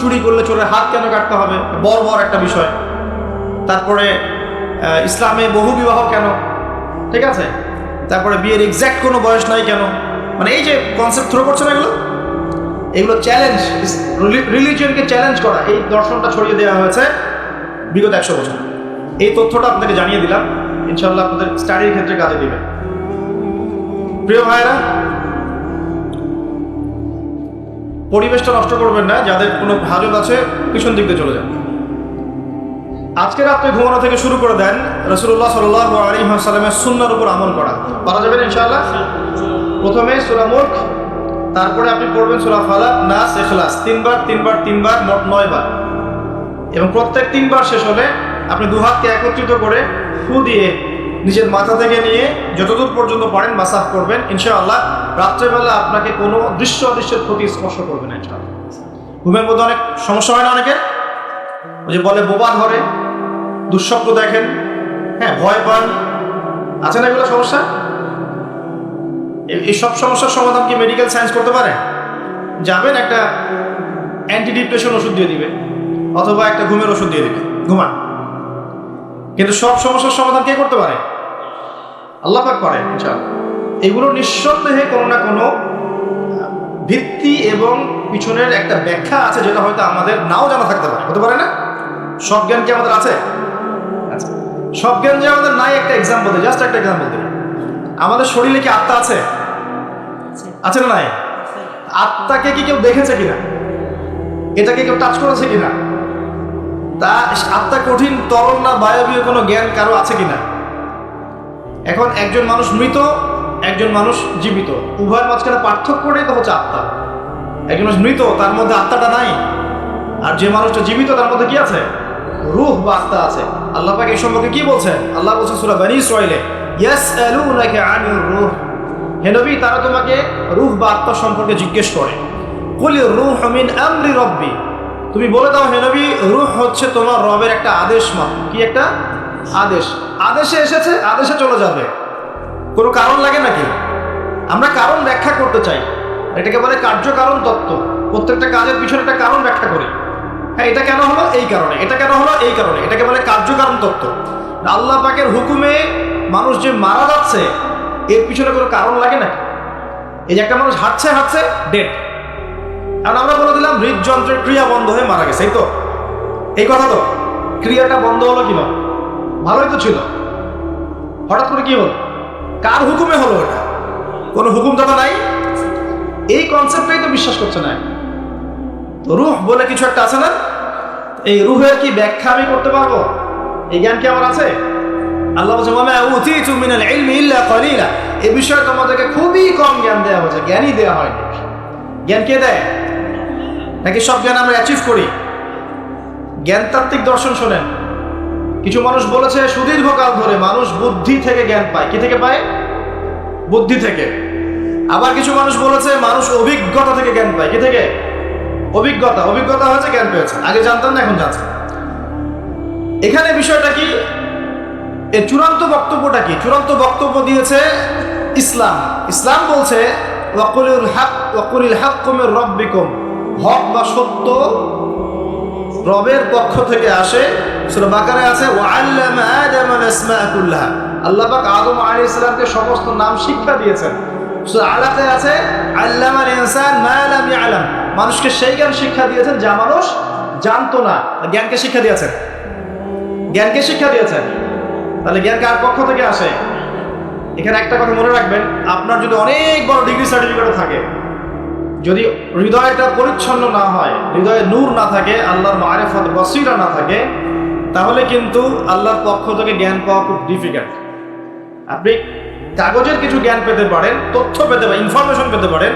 চুরি করলে চোরের হাত কেন কাটতে হবে, বড় একটা বিষয়। তারপরে ইসলামে বহু বিবাহ কেন, ঠিক আছে, তারপরে বিয়ের এক্স্যাক্ট কোনো বয়স নাই কেন, মানে এই যে কনসেপ্ট থ্রো করছে না, এগুলো চ্যালেঞ্জ, রিলিজিয়নকে চ্যালেঞ্জ করা, এই দর্শনটা ছড়িয়ে দেওয়া হয়েছে বিগত 100 বছর। এই তথ্যটা আপনাকে জানিয়ে দিলাম, ইনশাআল্লাহ আপনাদের স্টাডির ক্ষেত্রে কাজে দিবে। প্রিয় ভাইরা, পরিবেশটা নষ্ট করবেন না, যাদের কোনো হাজত আছে পিছন দিক দিয়ে চলে যান। আজকে রাত্রে ঘুমানো থেকে শুরু করে দেন রাসূলুল্লাহ সাল্লাল্লাহু আলাইহি ওয়াসাল্লামের সুন্নাহর উপর আমল করা। পারা যাবে ইনশাআল্লাহ। প্রথমে সূরা মুলক, তারপরে আপনি পড়বেন সূরা ফালাক, নাস, ইখলাস, 3বার, মোট 9 বার। এবং প্রত্যেক 3 বার শেষ হলে আপনি 2 হাতকে একত্রিত করে ফু দিয়ে নিজের মাথা থেকে নিয়ে যতদূর পর্যন্ত পারেন মাসাহ করবেন। ইনশাআল্লাহ রাত্রেবেলা আপনাকে কোনো দৃশ্য অদৃশ্যের ক্ষতি স্পর্শ করবে না ইনশাআল্লাহ। ঘুমের মধ্যে অনেক সমস্যা হয় না অনেকের, ওই যে বলে বোবা ধরে, দুঃস্বপ্ন দেখেন, হ্যাঁ ভয় পান, আছে না এগুলো সমস্যা? এই সব সমস্যার সমাধান কি মেডিকেল সায়েন্স করতে পারে? যাবেন একটা অ্যান্টি ডিপ্রেশন ওষুধ দিয়ে দিবে, অথবা একটা ঘুমের ওষুধ দিয়ে দিবে, ঘুমান। কিন্তু সব সমস্যার সমাধান কে করতে পারে? আল্লাহ পাক করে ইনশাআল্লাহ। এগুলো নিঃসন্দেহে কোনো না কোনো ভিত্তি এবং পিছনের একটা ব্যাখ্যা আছে, যেটা হয়তো আমাদের নাও জানা থাকতে পারে, হতে পারে না? সব জ্ঞান কি আমাদের আছে? আচ্ছা, সব জ্ঞান যে আমাদের নাই, একটা এক্সাম্পল দিই, জাস্ট একটা এক্সাম্পল দিই। আমাদের শরীরে কি আত্মা আছে? আছে না নাই? আত্মাকে কি কেউ দেখেছে কিনা? এটাকে কেউ টাচ করেছে কিনা? তা আত্মা কঠিন, তরল না বায়বীয় কোনো জ্ঞান কারো আছে কিনা? এখন একজন মানুষ মৃত, একজন মানুষ জীবিত, উভয়ের মাঝখানে পার্থক্যটাই তো হচ্ছে আত্মা। একজন মানুষ মৃত, তার মধ্যে আত্মাটা নাই, আর যে মানুষটা জীবিত তার মধ্যে কি আছে? রূহ বা আত্মা আছে। আল্লাহ পাক এই সম্পর্কে কি বলছেন? আল্লাহ বলছেন সূরা বনী ইসরাঈলে, ইয়াসআলুনাকা আনির রূহ, হে নবী তারা তোমাকে রূহ বা আত্মা সম্পর্কে জিজ্ঞেস করে। কুলির রূহু মিন আমরি রব্বি, তুমি বলে দাও হে নবী রূহ হচ্ছে তোমার রবের একটা আদেশ মাত্র। কি একটা আদেশ? আদেশে এসেছে, আদেশে চলে যাবে। কোনো কারণ লাগে নাকি? আমরা কারণ ব্যাখ্যা করতে চাই, এটাকে বলে কার্যকারণ তত্ত্ব। প্রত্যেকটা কাজের পিছনে একটা কারণ ব্যাখ্যা করি। হ্যাঁ, এটা কেন হলো এই কারণে, এটা কেন হলো এই কারণে, এটাকে বলে কার্যকারণ তত্ত্ব। আল্লাহ পাকের হুকুমে মানুষ যে মারা যাচ্ছে, এর পিছনে কোনো কারণ লাগে না। এই যে একটা মানুষ হাঁটছে হাঁটছে ডেড, আর আমরা বলে দিলাম হৃদযন্ত্রের ক্রিয়া বন্ধ হয়ে মারা গেছে, এই তো এই কথা। তো ক্রিয়াটা বন্ধ হলো কিনা? ভালোই তো ছিল, হঠাৎ করে কি হলো? কার হুকুমে হলো? এটা কোনো হুকুম তো নাই। এই কনসেপ্টটাই তো বিশ্বাস করছে না। তো রূহ বলে কিছু একটা আছে না, এই রূহের কি ব্যাখ্যা আমি করতে পারবো? এই জ্ঞান কি আমার আছে? আল্লাহ বলছে ওয়া মা উতীতু মিনাল ইলমি ইল্লা কলিলা, এই বিষয়ে তোমাদেরকে খুবই কম জ্ঞান দেওয়া হয়েছে, জ্ঞানই দেওয়া হয়নি। জ্ঞান কে দেয়? নাকি সব জ্ঞান আমরা অ্যাচিভ করি? জ্ঞানতাত্ত্বিক দর্শন শোনেন, কিছু মানুষ বলেছে সুদীর্ঘকাল ধরে মানুষ বুদ্ধি থেকে জ্ঞান পায়। কি থেকে পায়? বুদ্ধি থেকে। আবার কিছু মানুষ বলেছে মানুষ অভিজ্ঞতা থেকে জ্ঞান পায়। কি থেকে? অভিজ্ঞতা হয়েছে, জ্ঞান পেয়েছে। আগে জানতাম না, এখন জানছে। এখানে বিষয়টা কি? এর চূড়ান্ত বক্তব্যটা কি? চূড়ান্ত বক্তব্য দিয়েছে ইসলাম। ইসলাম বলছে ওয়াকুলিল হাক্কু মির রাব্বিকুম, হক বা সত্য রবের পক্ষ থেকে আসে। সূরা বাকারায় আছে ওয়াআল্লামা আদামাল আসমাআ কুল্লাহা, আল্লাহ পাক আদম আলাইহিস সালামকে সমস্ত নাম শিক্ষা দিয়েছেন। সূরা আলাকায় আছে আল্লামাল ইনসান মা লাম ইয়ালাম, মানুষকে সেই জ্ঞান শিক্ষা দিয়েছেন যা মানুষ জানতো না। জ্ঞানকে শিক্ষা দিয়েছেন, জ্ঞানকে শিক্ষা দিয়েছেন। তাহলে জ্ঞান কার পক্ষ থেকে আসে? এখানে একটা কথা মনে রাখবেন, আপনার যদি অনেক বড় ডিগ্রি সার্টিফিকেটও থাকে, যদি হৃদয়টা পরিচ্ছন্ন না হয়, হৃদয়ে নূর না থাকে, আল্লাহর মারিফত বসিরা না থাকে, তাহলে কিন্তু আল্লাহর পক্ষ থেকে জ্ঞান পাওয়া খুব ডিফিকাল্ট। আপনি কাগজের কিছু জ্ঞান পেতে পারেন, তথ্য পেতে পারেন, ইনফরমেশন পেতে পারেন,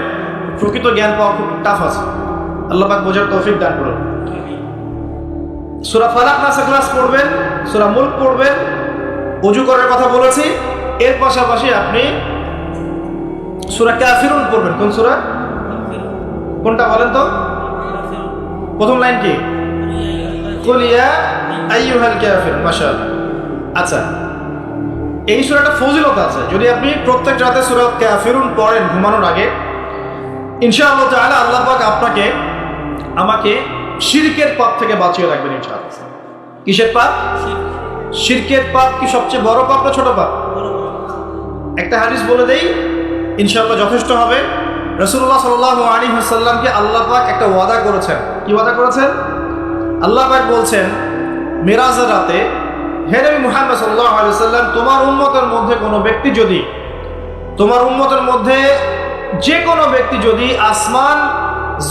প্রকৃত জ্ঞান পাওয়া খুব টাফ আছে। আল্লাহ পাক বোঝার তৌফিক দান করুন। সূরা ফালাক নাস ক্লাস পড়বেন, সূরা মুলক পড়বেন, ওযু করার কথা বলেছি। এর পাশাপাশি আপনি সূরা কাফিরুন পড়বেন। কোন সূরা? কোনটা বলেন তো? প্রথম লাইন কি? কুল ইয়া আইয়ুহাল কাফিরুন। মাশাআল্লাহ। আচ্ছা, এই সূরাটা ফজিলত আছে। যদি আপনি প্রত্যেক রাতে সূরা কাফিরুন পড়েন ঘুমানোর আগে, ইনশাআল্লাহ তাআলা আল্লাহ পাক আপনাকে আমাকে শিরকের পাপ থেকে বাঁচিয়ে রাখবেন ইনশাআল্লাহ। কিসের পাপ? শিরকের পাপ কি সবচেয়ে বড় পাপ না ছোট পাপ? একটা হাদিস বলে দেই, ইনশাআল্লাহ যথেষ্ট হবে। রাসূলুল্লাহ সাল্লাল্লাহু আলাইহি ওয়াসাল্লামকে আল্লাহ পাক একটা ওয়াদা করেছেন। কি ওয়াদা করেছেন? আল্লাহ পাক বলছেন মিরাজের রাতে, হে নবী মুহাম্মদ সাল্লাল্লাহু আলাইহি ওয়াসাল্লাম, তোমার উম্মতের মধ্যে কোনো ব্যক্তি যদি, তোমার উম্মতের মধ্যে যে কোনো ব্যক্তি যদি আসমান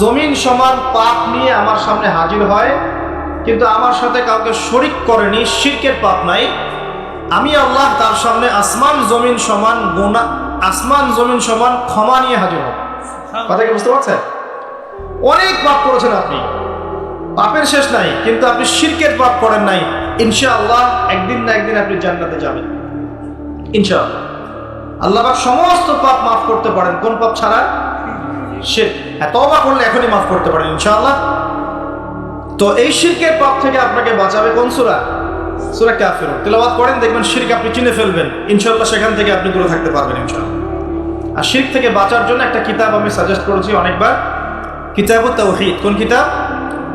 জমিন সমান পাপ নিয়ে আমার সামনে হাজির হয়, কিন্তু আমার সাথে কাউকে শরিক করেনি, শিরকের পাপ নাই, আমি আল্লাহ তার সামনে আসমান জমিন সমান গুনাহ, আসমান জমিন সমান ক্ষমা নিয়ে হাজির হব। কথা কি বুঝতে পারছেন? অনেক পাপ করেছেন আপনি, পাপের শেষ নাই, কিন্তু আপনি শিরকের পাপ করেন নাই। ইনশাআল্লাহ একদিন না একদিন আপনি জান্নাতে যাবেন ইনশাআল্লাহ। আল্লাহ পাক সমস্ত পাপ মাফ করতে পারেন, কোন পাপ ছাড়া? শিরক। হ্যাঁ, তওবা করলে এখনই মাফ করতে পারেন ইনশাআল্লাহ। তো এই শিরকের পাপ থেকে আপনাকে বাঁচাবে কোন সূরা? সূরা কাফিরুন। তেলাওয়াত করেন, দেখবেন শিরক আপনি চিনে ফেলবেন ইনশাআল্লাহ, সেখান থেকে আপনি দূরে থাকতে পারবেন ইনশাআল্লাহ। আর শিরক থেকে বাঁচার জন্য একটা কিতাব আমি সাজেস্ট করেছি অনেকবার, কিতাবুত তাওহীদ। কোন কিতাব?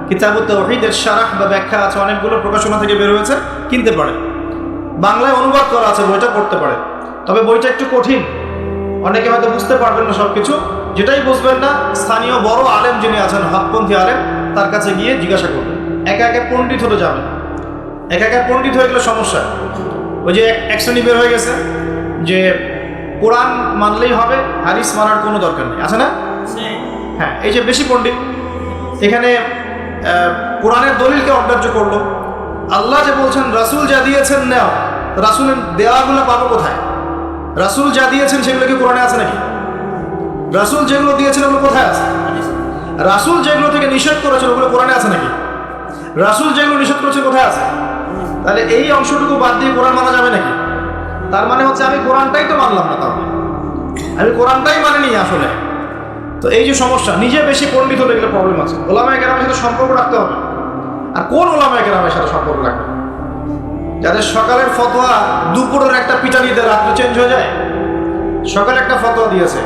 কিতাবুত তাওহীদের শারাহ বা ব্যাখ্যা আছে, অনেকগুলো প্রকাশনা থেকে বের হয়েছে, কিনতে পারেন। বাংলায় অনুবাদ করা আছে, বইটা পড়তে পারেন। তবে বইটা একটু কঠিন, অনেকে হয়তো বুঝতে পারবেন না সব কিছু। যেটাই বুঝবেন না, স্থানীয় বড় আলেম যিনি আছেন, হকপন্থী আলেম, তার কাছে গিয়ে জিজ্ঞাসা করবেন। একা একা পণ্ডিত হতে যাবেন, একা একা পণ্ডিত হয়ে গেলে সমস্যা। ওই যে এক শ্রেণী বের হয়ে গেছে যে কোরআন মানলেই হবে, হাদিস মানার কোনো দরকার নেই, আছে না? হ্যাঁ, এই যে বেশি পণ্ডিত, এখানে কোরআনের দলিলকে অগ্রাহ্য করলো। আল্লাহ যে বলছেন রাসূল যা দিয়েছেন নাও, রাসূলের দেওয়াগুলো পাবো কোথায়? রাসূল যা দিয়েছেন সেগুলো কি কোরআনে আছে নাকি? রাসূল যেগুলো দিয়েছেন ওগুলো কোথায় আছে? রাসূল যেগুলো থেকে নিষেধ করেছেন ওগুলো কোরআনে আছে নাকি? রাসূল যেগুলো নিষেধ করেছেন কোথায় আছে? তাহলে এই অংশটুকু বাদ দিয়ে কোরআন মানা যাবে নাকি? তার মানে হচ্ছে আমি কোরআনটাই তো মানলাম না, তাহলে আমি কোরআনটাই মানিনি আসলে। তো এই যে সমস্যা, নিজে বেশি পণ্ডিত হতে গেলে প্রবলেম আছে। ওলামায়ে কেরামের সাথে সম্পর্ক রাখতে হবে। আর কোন ওলামায়ে কেরামের সাথে সম্পর্ক রাখবে? যাদের সকালের ফতোয়া দুপুরের একটা পিটানিতে রাত্রে চেঞ্জ হয়ে যায়, সকালে একটা ফতোয়া দিয়েছে,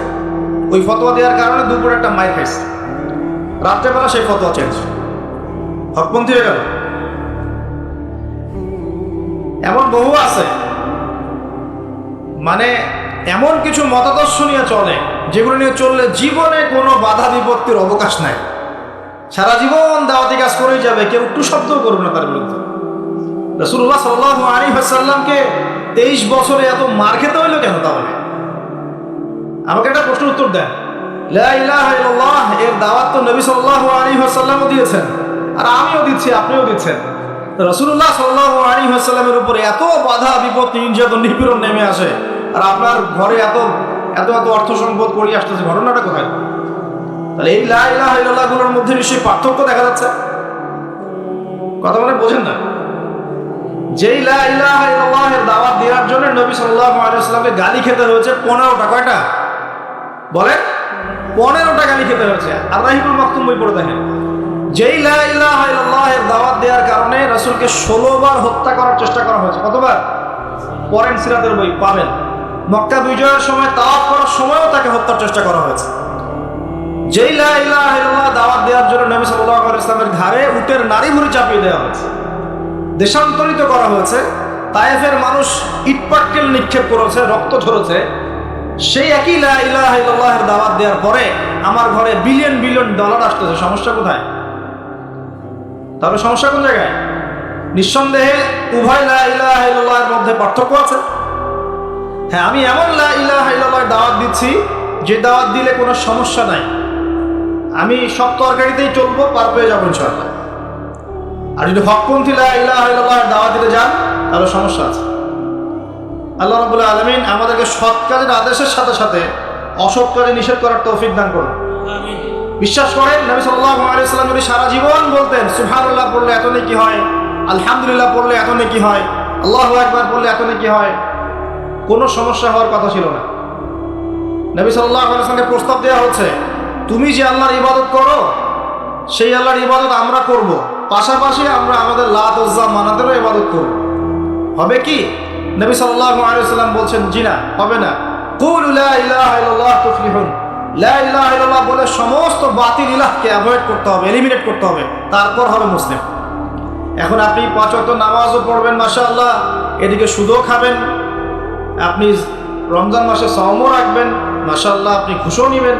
ওই ফতোয়া দেওয়ার কারণে দুপুরে একটা মাইর খাইছে, রাত্রেবেলা সেই ফতোয়া চেঞ্জ, হকপন্থী হয়ে গেল। এমন বহু আছে, মানে এমন কিছু মতাদর্শ নিয়ে চলে যেগুলো নিয়ে চললে জীবনে কোনো বাধা বিপত্তির অবকাশ নাই, সারা জীবন দাওয়াতি কাজ করেই যাবে, কেউ একটু শব্দও করবে না তার বিরুদ্ধে। রাসূলুল্লাহ সাল্লাল্লাহু আলাইহি ওয়াসাল্লামকে 23 বছরে এত মার খেতে হইলো কেন? তাহলে আমাকে একটা প্রশ্নের উত্তর দেন। লা ইলাহা ইল্লাল্লাহ এর দাওয়াত তো নবী সাল্লাল্লাহু আলাইহি ওয়াসাল্লামও দিয়েছেন, আর আমিও দিচ্ছি, আপনিও দিচ্ছেন। রাসূলুল্লাহ সাল্লাল্লাহু আলাইহি ওয়াসাল্লামের উপরে এত বাধা বিপত্তি, নির্যাতন, নিপীড়ন নেমে আসে, আর আপনার ঘরে এত এত এত অর্থ সম্পদ করি আসতেছে, ঘটনাটা কোথায়? তাহলে এই লা ইলাহা ইল্লাল্লাহ গুলোর মধ্যে নিশ্চয়ই পার্থক্য দেখা যাচ্ছে। কথা মানে বোঝেন না? যেই লা ইলাহা ইল্লাল্লাহ এর দাওয়াত দেওয়ার জন্য নবী সাল্লাল্লাহু আলাইহি ওয়াসাল্লামকে গালি খেতে হয়েছে 15টা। কয়টা বলেন? 15টা গালি খেতে হয়েছে। আর রাহিবুল মাকতুম বই পড়ে দেখেন, যেই লা ইলাহা ইল্লাল্লাহ এর দাওয়াত দেওয়ার কারণে রাসূলকে 16 বার হত্যা করার চেষ্টা করা হয়েছে। কতবার? পড়েন সিরাতের বই পাবেন। মক্কা বিজয়ের সময়, তাওয়াফ করার সময়ও তাকে হত্যার চেষ্টা করা হয়েছে। যেই লা ইলাহা ইল্লাল্লাহ দাওয়াত দেওয়ার জন্য নবী সাল্লাল্লাহু আলাইহি ওয়াসাল্লামের ঘাড়ে উটের নাড়ি ভুঁড়ি চাপিয়ে দেওয়া হয়েছে, দেশান্তরিত করা হয়েছে, তায়েফের মানুষ ইটপাটকেল নিক্ষেপ করেছে, রক্ত ঝরেছে। সেই একই লা ইলাহা ইল্লাল্লাহের দাওয়াত দেওয়ার পরে আমার ঘরে বিলিয়ন বিলিয়ন ডলার আসতেছে। সমস্যা কোথায়? তাহলে সমস্যা কোন জায়গায়? নিঃসন্দেহে উভয় লা ইলাহা ইল্লাল্লাহের মধ্যে পার্থক্য আছে। হ্যাঁ, আমি এমন লা ইলাহা ইল্লাল্লাহর দাওয়াত দিচ্ছি যে দাওয়াত দিলে কোনো সমস্যা নাই, আমি সব তরকারিতেই চলবো, পার পেয়ে যাবো ইনশাআল্লাহ। আর যদি হকপন্থী লা ইলাহা ইল্লাল্লাহর দাওয়াত দিতে যান তাহলে সমস্যা আছে। আল্লাহ রাব্বুল আলামিন আমাদেরকে সৎ কাজের আদেশের সাথে সাথে অসৎ কাজে নিষেধ করার তৌফিক দান করুন। বিশ্বাস করেন, নবী সাল্লাল্লাহু আলাইহি ওয়াসাল্লাম যদি সারা জীবন বলতেন সুবহানাল্লাহ পড়লে এত নেকি হয়, আলহামদুলিল্লাহ পড়লে এত নেকি হয়, আল্লাহু আকবার পড়লে এত নেকি হয়, কোনো সমস্যা হওয়ার কথা ছিল না। নবী সাল্লাল্লাহু আলাইহি ওয়াসাল্লামকে প্রস্তাব দেওয়া হচ্ছে, তুমি যে আল্লাহর ইবাদত করো সেই আল্লাহর ইবাদত আমরা করব, পাশাপাশি আমরা আমাদের লাত উজ্জা মানাতেরও ইবাদত করব। হবে কি? নবী সাল্লাল্লাহু আলাইহি ওয়াসাল্লাম বলছেন, জি না, হবে না। কুলু লা ইলাহা ইল্লাল্লাহ তুফলিহুন। লা ইলাহা ইল্লাল্লাহ বলে সমস্ত বাতিল ইলাহকে অ্যাভয়েড করতে হবে, এলিমিনেট করতে হবে, তারপর হবে মুসলিম। এখন আপনি 5 ওয়াক্ত নামাজও পড়বেন মাশাআল্লাহ, এদিকে সুদও খাবেন, আপনি রমজান মাসে সাওমও রাখবেন মাশাআল্লাহ, আপনি ঘুষও নেবেন,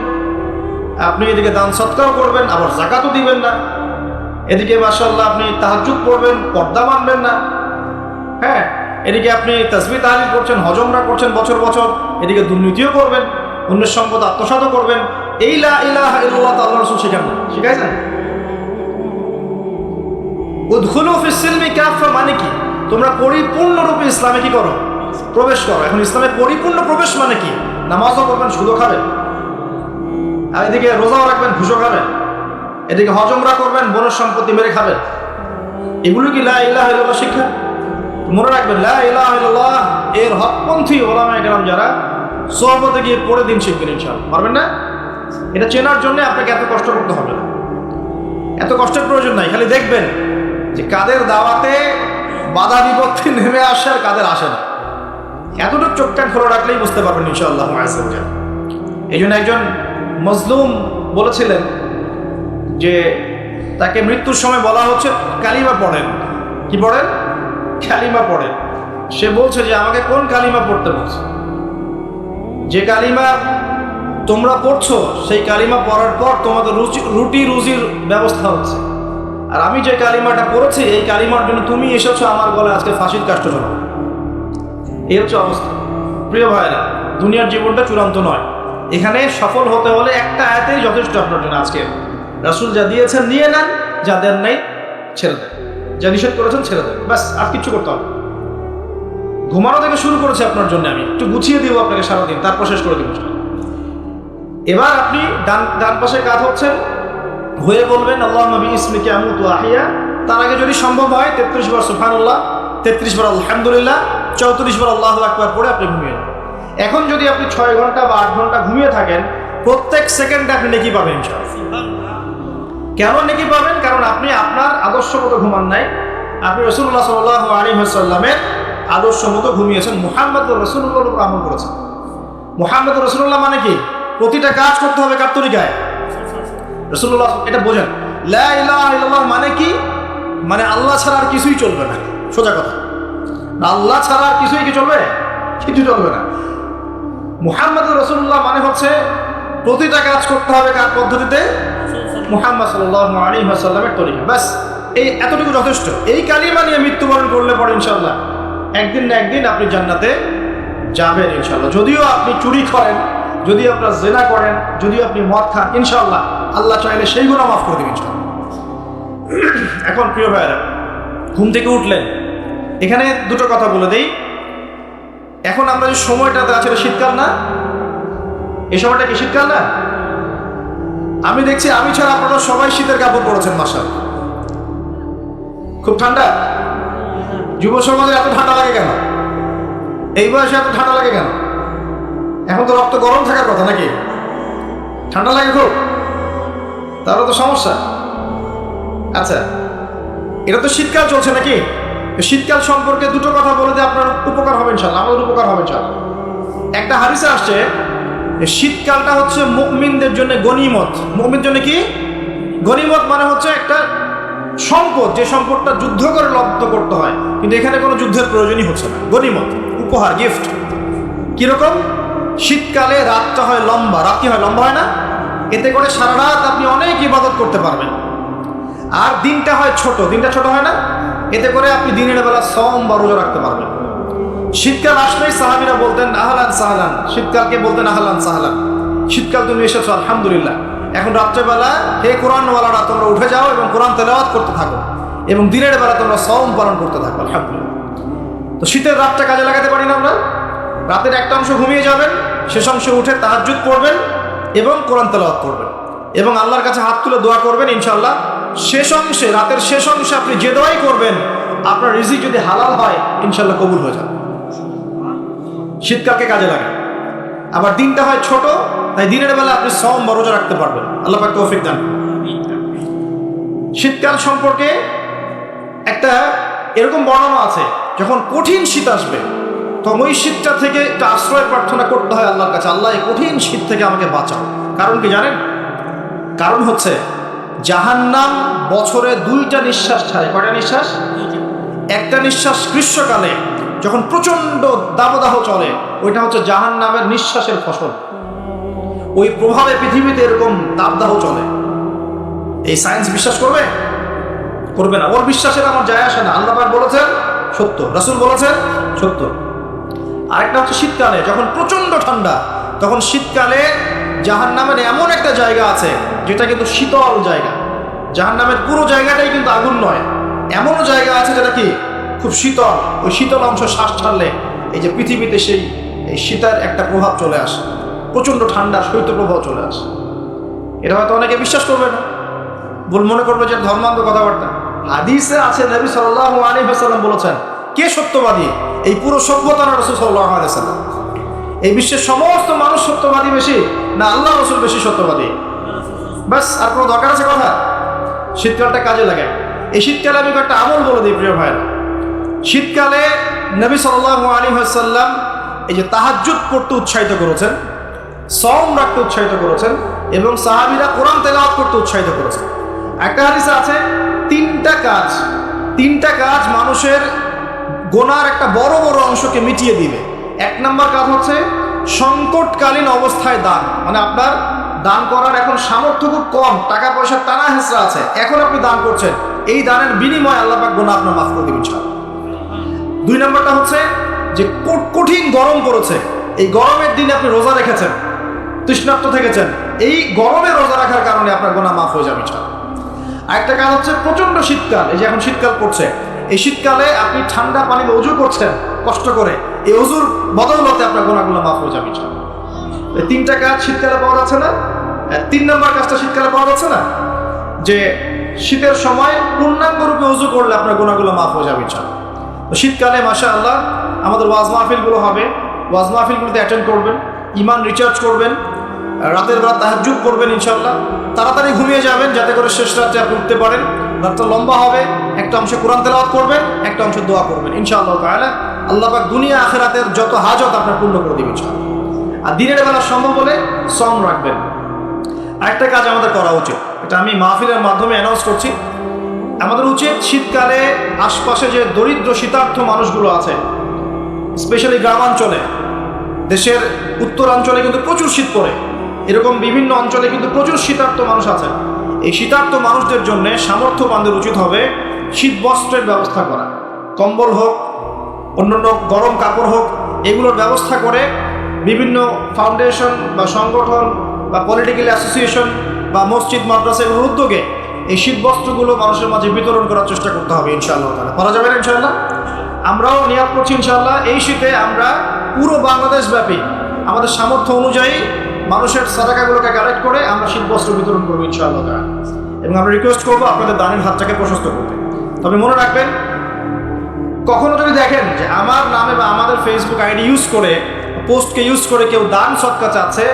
আপনি এদিকে দান সৎকারও করবেন, আবার যাকাতও দিবেন না, এদিকে মাশাআল্লাহ আপনি তাহাজ্জুদ পড়বেন, পর্দা মানবেন না, হ্যাঁ, এদিকে আপনি তাসবিহ তাহলিল করছেন, হজ উমরা করছেন বছর বছর, এদিকে দুর্নীতিও করবেন, অন্যের সম্পদ আত্মসাৎও করবেন। এই লা ইলাহা ইল্লাল্লাহ আল্লাহর রাসূল শিখাইছেন। উদখুলু ফিস সিলমি কাফা মানে কি? তোমরা পরিপূর্ণরূপে ইসলামে কি করো? প্রবেশ করো। এখন ইসলামে পরিপূর্ণ প্রবেশ মানে কি? নামাজও করবেন, সুদও খাবেন, আর এদিকে রোজাও রাখবেন, ঘুষও খাবেন, এদিকে হজ উমরা করবেন, বনের সম্পত্তি মেরে খাবেন। এগুলো কি লা ইলাহা ইল্লাল্লাহ শিক্ষা? মনে রাখবেন, লা ইলাহা ইল্লাল্লাহ এর হকপন্থী ওলামায়ে কেরাম যারা, সোহবতে গিয়ে পড়ে দিন শিখবেন ইনশাআল্লাহ। পারবেন না? এটা চেনার জন্য আপনাকে এত কষ্ট করতে হবে না, এত কষ্টের প্রয়োজন নাই। খালি দেখবেন যে কাদের দাওয়াতে বাধা বিপত্তি নেমে আসে আর কাদের আসে না। এতটুকু চোখটা খোলা রাখলেই বুঝতে পারবেন ইনশাআল্লাহ। এই জন্য একজন মজলুম বলেছিলেন যে তাকে মৃত্যুর সময় বলা হচ্ছে কালিমা পড়েন। কি পড়েন? কালিমা পড়েন। সে বলছে যে আমাকে কোন কালিমা পড়তে বলছে? যে কালিমা তোমরা পড়ছো সেই কালিমা পড়ার পর তোমাদের রুটি রুজির ব্যবস্থা হচ্ছে, আর আমি যে কালিমাটা পড়েছি এই কালিমার জন্য তুমি এসেছো আমার গলায় আজকে ফাঁসির কাষ্ট চড়াবো। এই হচ্ছে অবস্থা। প্রিয় ভাইরা, দুনিয়ার জীবনটা চূড়ান্ত নয়, এখানে সফল হতে হলে একটা আয়াতেই যথেষ্ট আপনার জন্য। আজকে রাসূল যা দিয়েছেন নিয়ে নেন, যা দেন নাই ছেড়ে দেন, যা নিষেধ করেছেন ছেড়ে দেন, ব্যাস, আর কিচ্ছু করতে হবে। ঘুমানো থেকে শুরু করেছি আপনার জন্য, আমি একটু গুছিয়ে দিব আপনাকে সারাদিন, তারপর শেষ করে দিব। এবার আপনি ডান পাশে কাজ হচ্ছেন, হয়ে বলবেন আল্লাহুম্মা বিইসমিকা আমুতু ওয়া আহইয়া। তার আগে যদি সম্ভব হয় 33 বার সুবহানাল্লাহ, 33 বার আলহামদুলিল্লাহ, 34 বার আল্লাহু আকবার পড়ে আপনি ঘুমিয়ে যান। এখন যদি আপনি 6 ঘন্টা বা 8 ঘন্টা ঘুমিয়ে থাকেন, প্রত্যেক সেকেন্ডে আপনি নেকি পাবেন ইনশাআল্লাহ। কেন নেকি পাবেন? কারণ আপনি আপনার আদর্শ মতো ঘুমান নাই, আপনি রাসূলুল্লাহ সাল্লাল্লাহু আলাইহি ওয়াসাল্লামের আদর্শ মতো ঘুমিয়েছেন, মুহাম্মদ রাসূলুল্লাহর উপর আমল করেছেন। মুহাম্মদ রাসূলুল্লাহ মানে কি? প্রতিটা কাজ করতে হবে কার তরিকায়? রাসূলুল্লাহ। এটা বোঝেন। লা ইলাহা ইল্লাল্লাহ মানে কি? মানে আল্লাহ ছাড়া আর কিছুই চলবে না, সোজা কথা। আল্লাহ ছাড়া আর কিছুই কি চলবে? কিছু চলবে না। মুহাম্মদ রাসূলুল্লাহ মানে হচ্ছে প্রতিটা কাজ করতে হবে কার পদ্ধতিতে? মুহাম্মদ সাল্লাল্লাহু আলাইহি ওয়াসাল্লামের তরিকা। ব্যাস, এই এতটুকু যথেষ্ট। এই কালিমা নিয়ে মৃত্যুবরণ করলে পরে ইনশাআল্লাহ একদিন না একদিন আপনি জান্নাতে যাবেন ইনশাআল্লাহ। যদিও আপনি চুরি করেন, যদি আপনার জিনা করেন, যদিও আপনি মদ খান, ইনশাআল্লাহ আল্লাহ চাইলে সেই গুনাহ মাফ করে দেবেন ইনশাআল্লাহ। এখন প্রিয় ভাইরা, ঘুম থেকে উঠলেন, এখানে দুটো কথা বলে দেই। এখন আমরা যে সময়টাতে আছে এটা শীতকাল না? এই সময়টা কি শীতকাল না? আমি দেখছি আমি ছাড়া আপনারা সবাই শীতের কাপড় পরেছেন মাশাআল্লাহ। খুব ঠান্ডা। যুব সমাজে এত ঠান্ডা লাগে কেন? এই বয়সে এত ঠান্ডা লাগে কেন? এখন তো রক্ত গরম থাকার কথা নাকি? ঠান্ডা লাগে খুব, তাহলে তো সমস্যা। আচ্ছা, এটা তো শীতকাল চলছে নাকি? শীতকাল সম্পর্কে দুটো কথা বলে দিয়ে আপনার উপকার হবে ইনশাআল্লাহ, আমাদের উপকার হবে ইনশাআল্লাহ। একটা হাদিসে আসছে শীতকালটা হচ্ছে মুমিনদের জন্য গনিমত। মুমিনদের জন্য কি গনিমত? মানে হচ্ছে একটা সম্পদ, যে সম্পদটা যুদ্ধ করে লব্ধ করতে হয়, কিন্তু এখানে কোনো যুদ্ধের প্রয়োজনই হচ্ছে না। গনিমত, উপহার, গিফট। কিরকম? শীতকালে রাতটা হয় লম্বা। রাত কি হয়? লম্বা হয় না? এতে করে সারা রাত আপনি অনেক ইবাদত করতে পারবেন। আর দিনটা হয় ছোট। দিনটা ছোট হয় না? এতে করে আপনি দিনের বেলা সওম বা রোজা রাখতে পারবেন। শীতকাল আসলেই সাহাবীরা বলতেন আহলান সাহলান। শীতকালকে বলতেন আহলান সাহলান। শীতকাল তুমি এসেছো, আলহামদুলিল্লাহ। এখন রাত্রেবেলা হে কোরআনওয়ালারা তোমরা উঠে যাও এবং কোরআন তেলাওয়াত করতে থাকো, এবং দিনের বেলা তোমরা সওম পালন করতে থাকো, আলহামদুলিল্লাহ। তো শীতের রাতটা কাজে লাগাতে পারি না আমরা? রাতের একটা অংশ ঘুমিয়ে যাবেন, শেষ অংশে উঠে তাহাজ্জুদ পড়বেন এবং কোরআন তেলাওয়াত করবেন এবং আল্লাহর কাছে হাত তুলে দোয়া করবেন। ইনশাআল্লাহ শেষ অংশে, রাতের শেষ অংশে আপনি যে দোয়াই করবেন, আপনার রিজিক যদি হালাল হয় ইনশাআল্লাহ কবুল হয়ে যাবে। শীতকালকে কাজে লাগে। আবার দিনটা হয় ছোট, তাই দিনের বেলা আপনি সওম বা রোজা রাখতে পারবেন। আল্লাহ পাক তৌফিক দান। শীতকাল সম্পর্কে একটা এরকম বর্ণনা আছে, যখন কঠিন শীত আসবে তখন ওই শীতটা থেকে একটা আশ্রয় প্রার্থনা করতে হয় আল্লাহর কাছে, আল্লাহ এই কঠিন শীত থেকে আমাকে বাঁচাও। কারণ কি জানেন? কারণ হচ্ছে জাহান্নাম বছরে 2টা নিঃশ্বাস ছাড়ে। কয়টা নিঃশ্বাস? একটা নিঃশ্বাস গ্রীষ্মকালে যখন প্রচন্ড দাবদাহ চলে, ওইটা হচ্ছে জাহান্নামের নিঃশ্বাসের ফসল। ওই প্রভাবে পৃথিবীতে এরকম দাবদাহ চলে। এই সায়েন্স বিশ্বাস করবে? করবে না। ওর বিশ্বাসের আমার যায় আসে না। আল্লাহ পাক বলেছেন সত্য, রাসূল বলেছেন সত্য। আরেকটা হচ্ছে শীতকালে যখন প্রচন্ড ঠান্ডা, তখন শীতকালে জাহান্নামের এমন একটা জায়গা আছে যেটা কিন্তু শীতল জায়গা। জাহান্নামের পুরো জায়গাটাই কিন্তু আগুন নয়, এমনও জায়গা আছে যেটা কি খুব শীতল। ওই শীতল অংশ শ্বাস ছাড়লে এই যে পৃথিবীতে এই শীতের একটা প্রভাব চলে আসে, প্রচন্ড ঠান্ডা শৈত্য প্রভাব চলে আসে। এটা হয়তো অনেকে বিশ্বাস করবে না, মনে করবে যে ধর্মান্ধ কথাবার্তা। হাদিসে আছে নবী সাল্লাল্লাহু আলাইহি ওয়াসাল্লাম বলেছেন, কে সত্যবাদী? এই পুরো সভ্যতা না রাসূল সাল্লাল্লাহু আলাইহি ওয়াসাল্লাম? এই বিশ্বের সমস্ত মানুষ সত্যবাদী বেশি না আল্লাহ রাসূল বেশি সত্যবাদী? বাস, আর কোনো দরকার আছে কথা? শীতকালটা কাজে লাগে। এই শীতকালে আমি একটা আমল বলে দিই প্রিয় ভাইরা। শীতকালে নবী সাল্লাল্লাহু আলাইহি ওয়াসাল্লাম এই যে তাহাজ্জুদ পড়তে উৎসাহিত করেছেন, সওম রাখতে উৎসাহিত করেছেন এবং সাহাবীরা কোরআন তেলাওয়াত করতে উৎসাহিত করেছেন। একটা হাদিসে আছে তিনটা কাজ মানুষের গোনার একটা বড় বড় অংশকে মিটিয়ে দিবে। 1 নম্বর কাজ হচ্ছে সংকটকালীন অবস্থায় দান। মানে আপনার দান করার এখন সামর্থ্য খুব কম, টাকা পয়সার টানা হেঁচড়া আছে, এখন আপনি দান করছেন, এই দানের বিনিময়ে আল্লাহ পাক গুনাহ আপনার মাফ করে দিবেন ইনশাআল্লাহ। 2 নম্বরটা হচ্ছে যে কঠিন গরম পড়েছে, এই গরমের দিনে আপনি রোজা রেখেছেন, তৃষ্ণার্ত থেকেছেন, এই গরমে রোজা রাখার কারণে আপনার গুনাহ মাফ হয়ে যাবে ইনশাআল্লাহ। আরেকটা কাজ হচ্ছে প্রচন্ড শীতকাল, এই যে এখন শীতকাল পড়ছে, এই শীতকালে আপনি ঠান্ডা পানিতে ওযু করছেন কষ্ট করে, এই ওযুর বদৌলতে আপনার গুনাহগুলো মাফ হয়ে যাবে ইনশাআল্লাহ। এই 3টা কাজ শীতকালে পাওয়া যাচ্ছে না? 3 নম্বর কাজটা শীতকালে পাওয়া যাচ্ছে না, যে শীতের সময় পূর্ণাঙ্গ রূপে ওযু করলে আপনার গুনাহগুলো মাফ হয়ে যাবে ইনশাআল্লাহ। তো শীতকালে মাশাআল্লাহ আমাদের ওয়াজ মাহফিলগুলো হবে, ওয়াজ মাহফিলগুলোতে অ্যাটেন্ড করবেন, ঈমান রিচার্জ করবেন, রাতের বেলা তাহাজ্জুদ করবেন ইনশাআল্লাহ। তাড়াতাড়ি ঘুমিয়ে যাবেন যাতে করে শেষ রাতে আপনি উঠতে পারেন। রাতটা লম্বা হবে, একটা অংশে কোরআন তেলাওয়াত করবেন, একটা অংশে দোয়া করবেন ইনশাআল্লাহ তাআলা। আল্লাহ পাক দুনিয়া আখিরাতের যত হাজত আপনার পূর্ণ করে দিবেন ইনশাআল্লাহ। আর দিনের বেলা সম্ভব হলে সম রাখবেন। আরেকটা কাজ আমাদের করা উচিত, এটা আমি মাহফিলের মাধ্যমে অ্যানাউন্স করছি, আমাদের উচিত শীতকালে আশপাশে যে দরিদ্র শীতার্থ মানুষগুলো আছে, স্পেশালি গ্রামাঞ্চলে, দেশের উত্তরাঞ্চলে কিন্তু প্রচুর শীত পড়ে, এরকম বিভিন্ন অঞ্চলে কিন্তু প্রচুর শীতার্থ মানুষ আছে। এই শীতার্থ মানুষদের জন্য সামর্থ্যবানদের উচিত হবে শীত বস্ত্রের ব্যবস্থা করা, কম্বল হোক, অন্যান্য গরম কাপড় হোক, এগুলোর ব্যবস্থা করে বিভিন্ন ফাউন্ডেশন বা সংগঠন বা পলিটিক্যাল অ্যাসোসিয়েশন বা মসজিদ মাদ্রাসা এগুলোর উদ্যোগে এই শীত বস্ত্রগুলো মানুষের মাঝে বিতরণ করার চেষ্টা করতে হবে ইনশাআল্লাহ তাআলা। করা যাবে না ইনশাআল্লাহ? আমরাও নিয়াত করছি ইনশাআল্লাহ এই শীতে আমরা পুরো বাংলাদেশ ব্যাপী আমাদের সামর্থ্য অনুযায়ী মানুষের সাদাকাগুলোকে কালেক্ট করে আমরা শীত বস্ত্র বিতরণ করবো ইনশাআল্লাহ তাআলা। এবং আমরা রিকোয়েস্ট করবো আপনাদের দানের হাতটাকে প্রশস্ত করতে। তবে মনে রাখবেন, কখনো যদি দেখেন যে আমার নামে বা আমাদের ফেসবুক আইডি ইউজ করে, পোস্টকে ইউজ করে কেউ দান সৎকা চাচ্ছে,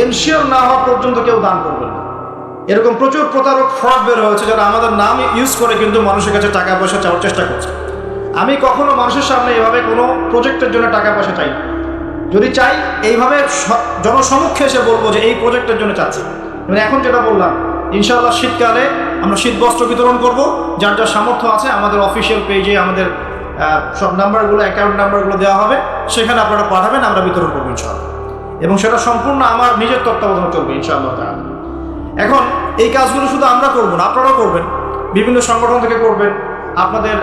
এনশিওর না হওয়া পর্যন্ত কেউ দান করবেন না। এরকম প্রচুর প্রতারক ফ্রড বের হয়েছে যারা আমাদের নাম ইউজ করে কিন্তু মানুষের কাছে টাকা পয়সা চাওয়ার চেষ্টা করছে। আমি কখনো মানুষের সামনে এইভাবে কোনো প্রজেক্টের জন্য টাকা পয়সা চাই না। যদি চাই এইভাবে জনসমক্ষে এসে বলবো যে এই প্রজেক্টের জন্য চাচ্ছি। মানে এখন যেটা বললাম, ইনশাআল্লাহ শীতকালে আমরা শীত বস্ত্র বিতরণ করব, যার যার সামর্থ্য আছে আমাদের অফিসিয়াল পেজে আমাদের সব নাম্বারগুলো, অ্যাকাউন্ট নাম্বারগুলো দেওয়া হবে, সেখানে আপনারা পাঠাবেন, আমরা বিতরণ করবো ইনশাআল্লাহ। এবং সেটা সম্পূর্ণ আমার নিজের তত্ত্বাবধানে চলবে ইনশাআল্লাহ তাআলা। এখন এই কাজগুলো শুধু আমরা করবো না, আপনারাও করবেন, বিভিন্ন সংগঠন থেকে করবেন, আপনাদের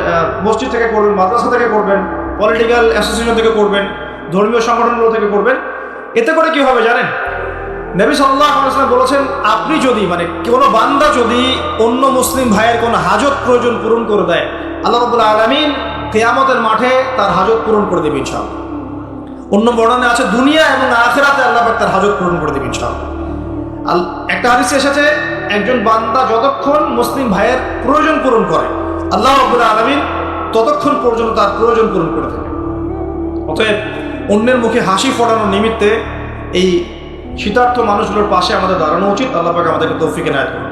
মসজিদ থেকে করবেন, মাদ্রাসা থেকে করবেন, পলিটিক্যাল অ্যাসোসিয়েশন থেকে করবেন, ধর্মীয় সংগঠনগুলো থেকে করবেন। এতে করে কি হবে জানেন? নবী সাল্লাল্লাহু আলাইহি ওয়াসাল্লাম বলেছেন, আপনি যদি মানে কোনো বান্দা যদি অন্য মুসলিম ভাইয়ের কোনো হাজত প্রয়োজন পূরণ করে দেয়, আল্লাহ রাব্বুল আলামিন কিয়ামতের মাঠে তার হাজত পূরণ করে দেবেন ইনশাআল্লাহ। অন্য বর্ণনায় আছে দুনিয়া এবং আখিরাতে আল্লাহ পাক তার হাজত পূরণ করে দেবেন ইনশাআল্লাহ। একটা হাদিসে এসেছে, একজন বান্দা যতক্ষণ মুসলিম ভাইয়ের প্রয়োজন পূরণ করে, আল্লাহ রাব্বুল আলামিন ততক্ষণ পর্যন্ত তার প্রয়োজন পূরণ করে থাকে। অতএব অন্যের মুখে হাসি ফোটানোর নিমিত্তে এই শীতার্থ মানুষগুলোর পাশে আমাদের দাঁড়ানো উচিত। আল্লাহ পাক আমাদেরকে তৌফিক এনায়েত করুন।